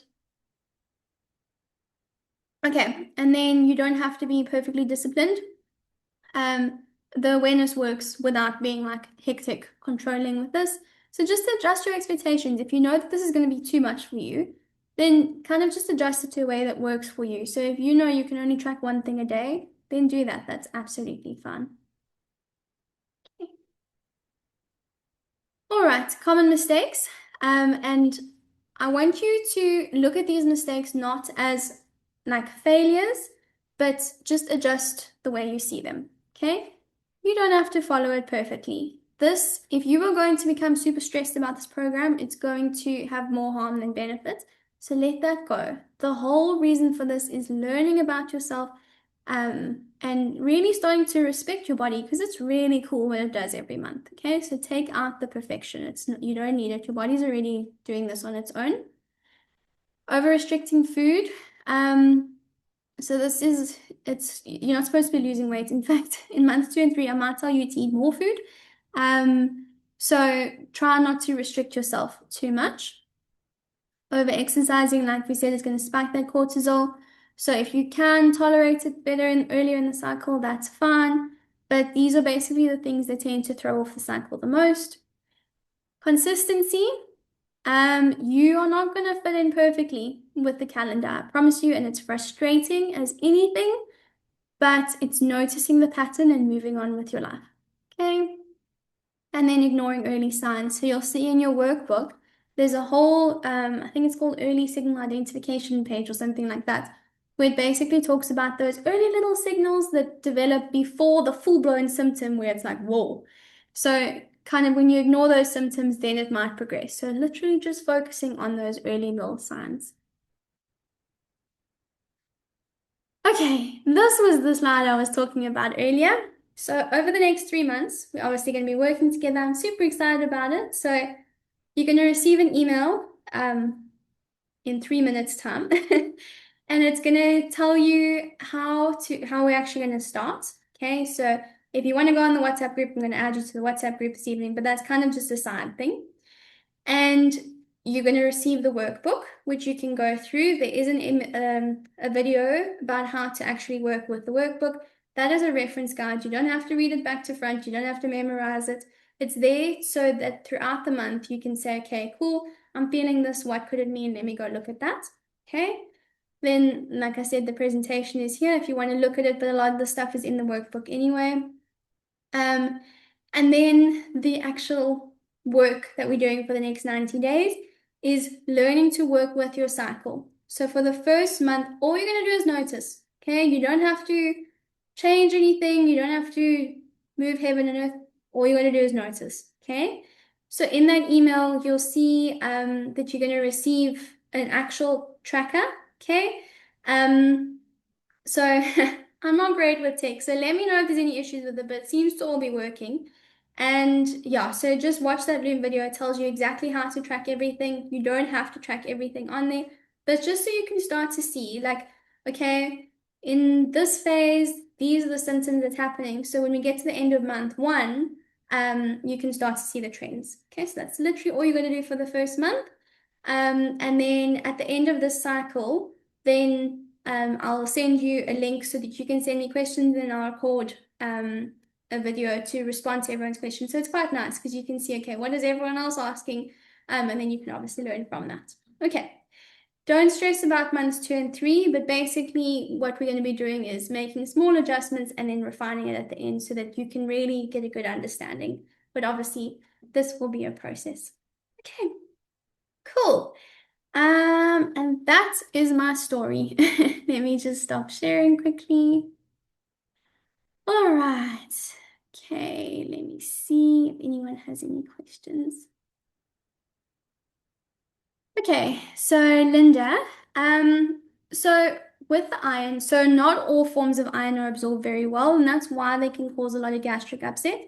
Okay, and then you don't have to be perfectly disciplined. The awareness works without being like hectic controlling with this. So just adjust your expectations. If you know that this is going to be too much for you, then kind of just adjust it to a way that works for you. So if you know you can only track one thing a day, then do that. That's absolutely fine. right, common mistakes. And I want you to look at these mistakes not as like failures, but just adjust the way you see them. Okay? You don't have to follow it perfectly. This, if you are going to become super stressed about this program, it's going to have more harm than benefit. So let that go. The whole reason for this is learning about yourself, and really starting to respect your body because it's really cool what it does every month. Okay, so take out the perfection. It's not, you don't need it. Your body's already doing this on its own. Over restricting food. So this is it's you're not supposed to be losing weight. In fact, in months 2 and 3, I might tell you to eat more food. So try not to restrict yourself too much. Over exercising, like we said, is going to spike that cortisol. So if you can tolerate it better and earlier in the cycle, that's fine. But these are basically the things that tend to throw off the cycle the most. Consistency. You are not going to fit in perfectly with the calendar, I promise you, and it's frustrating as anything, but it's noticing the pattern and moving on with your life. Okay? And then ignoring early signs. So you'll see in your workbook, there's a whole, I think it's called early signal identification page or something like that, where it basically talks about those early little signals that develop before the full-blown symptom where it's like, whoa. So kind of when you ignore those symptoms, then it might progress. So literally just focusing on those early little signs. Okay, this was the slide I was talking about earlier. So over the next 3 months, we're obviously going to be working together. I'm super excited about it. So you're going to receive an email in 3 minutes time, and it's going to tell you how we're actually going to start. Okay, so if you want to go on the WhatsApp group, I'm going to add you to the WhatsApp group this evening, but that's kind of just a side thing. And you're going to receive the workbook, which you can go through. There is a video about how to actually work with the workbook. That is a reference guide. You don't have to read it back to front. You don't have to memorize it. It's there so that throughout the month you can say, okay, cool, I'm feeling this. What could it mean? Let me go look at that. Okay. Then, like I said, the presentation is here if you want to look at it, but a lot of the stuff is in the workbook anyway. And then the actual work that we're doing for the next 90 days is learning to work with your cycle. So for the first month, all you're going to do is notice, okay? You don't have to change anything. You don't have to move heaven and earth. All you're going to do is notice, okay? So in that email, you'll see that you're going to receive an actual tracker, okay? So I'm not great with tech, so let me know if there's any issues with it, but it seems to all be working. And yeah, so just watch that Loom video. It tells you exactly how to track everything. You don't have to track everything on there, but just so you can start to see, like, okay, in this phase, these are the symptoms that's happening. So when we get to the end of month 1, you can start to see the trends. Okay, so that's literally all you're going to do for the first month. And then at the end of this cycle, then I'll send you a link so that you can send me questions and I'll record a video to respond to everyone's questions. So it's quite nice because you can see, okay, what is everyone else asking? And then you can obviously learn from that. Okay. Don't stress about months 2 and 3, but basically what we're going to be doing is making small adjustments and then refining it at the end so that you can really get a good understanding. But obviously, this will be a process. Okay, cool. And that is my story. Let me just stop sharing quickly. All right. Okay, let me see if anyone has any questions. Okay, so Linda, so with the iron, so not all forms of iron are absorbed very well, and that's why they can cause a lot of gastric upset.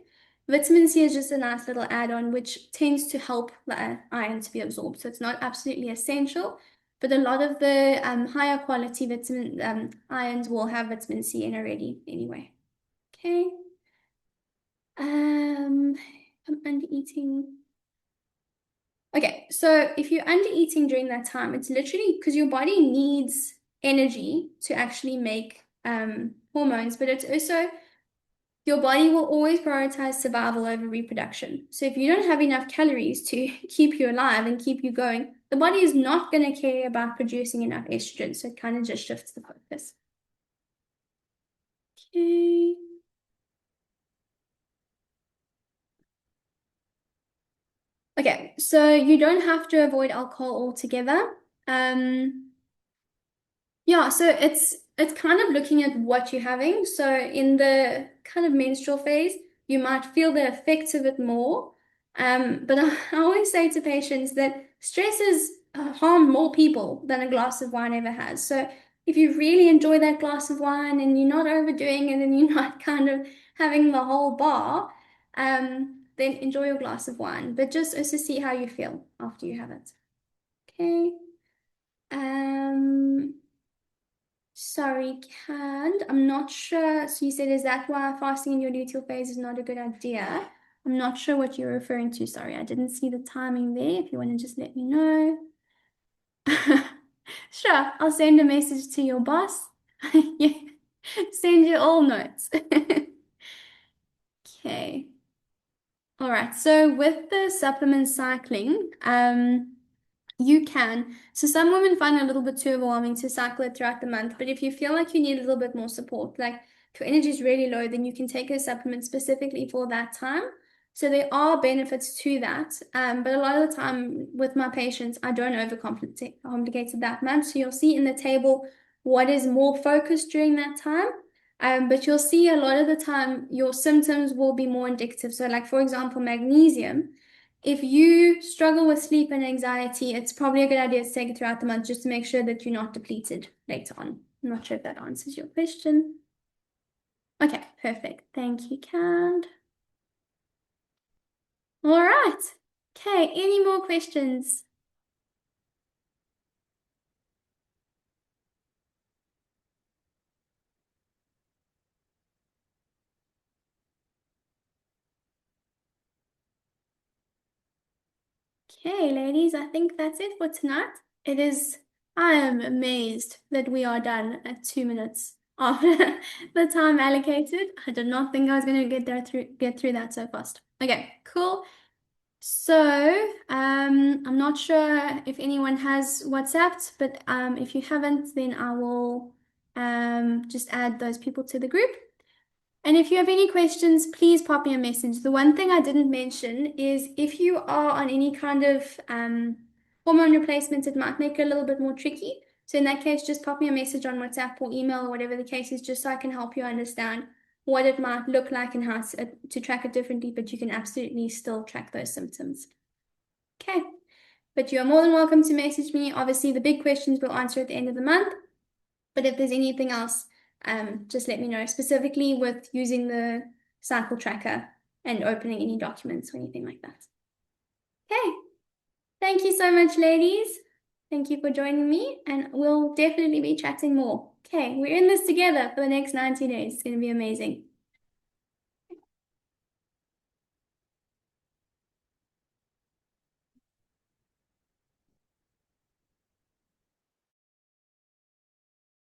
Vitamin C is just a nice little add-on which tends to help the iron to be absorbed. So it's not absolutely essential, but a lot of the higher quality vitamin irons will have vitamin C in already anyway. Okay. I'm under eating. Okay, so if you're under eating during that time, it's literally because your body needs energy to actually make hormones, but it's also your body will always prioritize survival over reproduction. So if you don't have enough calories to keep you alive and keep you going, the body is not going to care about producing enough estrogen. So it kind of just shifts the focus. Okay. Okay. Okay, so you don't have to avoid alcohol altogether. Um, Yeah, so it's kind of looking at what you're having. So in the kind of menstrual phase, you might feel the effects of it more. But I always say to patients that stress has harmed more people than a glass of wine ever has. So if you really enjoy that glass of wine and you're not overdoing it and you're not kind of having the whole bar, then enjoy your glass of wine. But just also see how you feel after you have it. Okay. Um, Sorry, canned. I'm not sure. So you said, is that why fasting in your luteal phase is not a good idea? I'm not sure what you're referring to. Sorry, I didn't see the timing there. If you want to just let me know. Sure, I'll send a message to your boss. Yeah. Send you all notes. Okay. All right. So with the supplement cycling, you can. So some women find it a little bit too overwhelming to cycle it throughout the month, but if you feel like you need a little bit more support, like if your energy is really low, then you can take a supplement specifically for that time. So there are benefits to that. But a lot of the time with my patients, I don't overcomplicate it that much. So you'll see in the table what is more focused during that time. But you'll see a lot of the time your symptoms will be more indicative. So like for example, magnesium. If you struggle with sleep and anxiety, it's probably a good idea to take it throughout the month just to make sure that you're not depleted later on. I'm not sure if that answers your question. Okay, perfect. Thank you, Cand. All right. Okay, any more questions? Okay, ladies, I think that's it for tonight. It is, I am amazed that we are done at 2 minutes after the time allocated. I did not think I was going to get through that so fast. Okay, cool. So, I'm not sure if anyone has WhatsApp, but if you haven't, then I will just add those people to the group. And if you have any questions, please pop me a message. The one thing I didn't mention is if you are on any kind of hormone replacement, it might make it a little bit more tricky. So in that case, just pop me a message on WhatsApp or email or whatever the case is, just so I can help you understand what it might look like and how to track it differently, but you can absolutely still track those symptoms. Okay. But you are more than welcome to message me. Obviously, the big questions we'll answer at the end of the month. But if there's anything else, just let me know, specifically with using the cycle tracker and opening any documents or anything like that. Okay, thank you so much, ladies. Thank you for joining me, and we'll definitely be chatting more. Okay, we're in this together for the next 90 days. It's going to be amazing.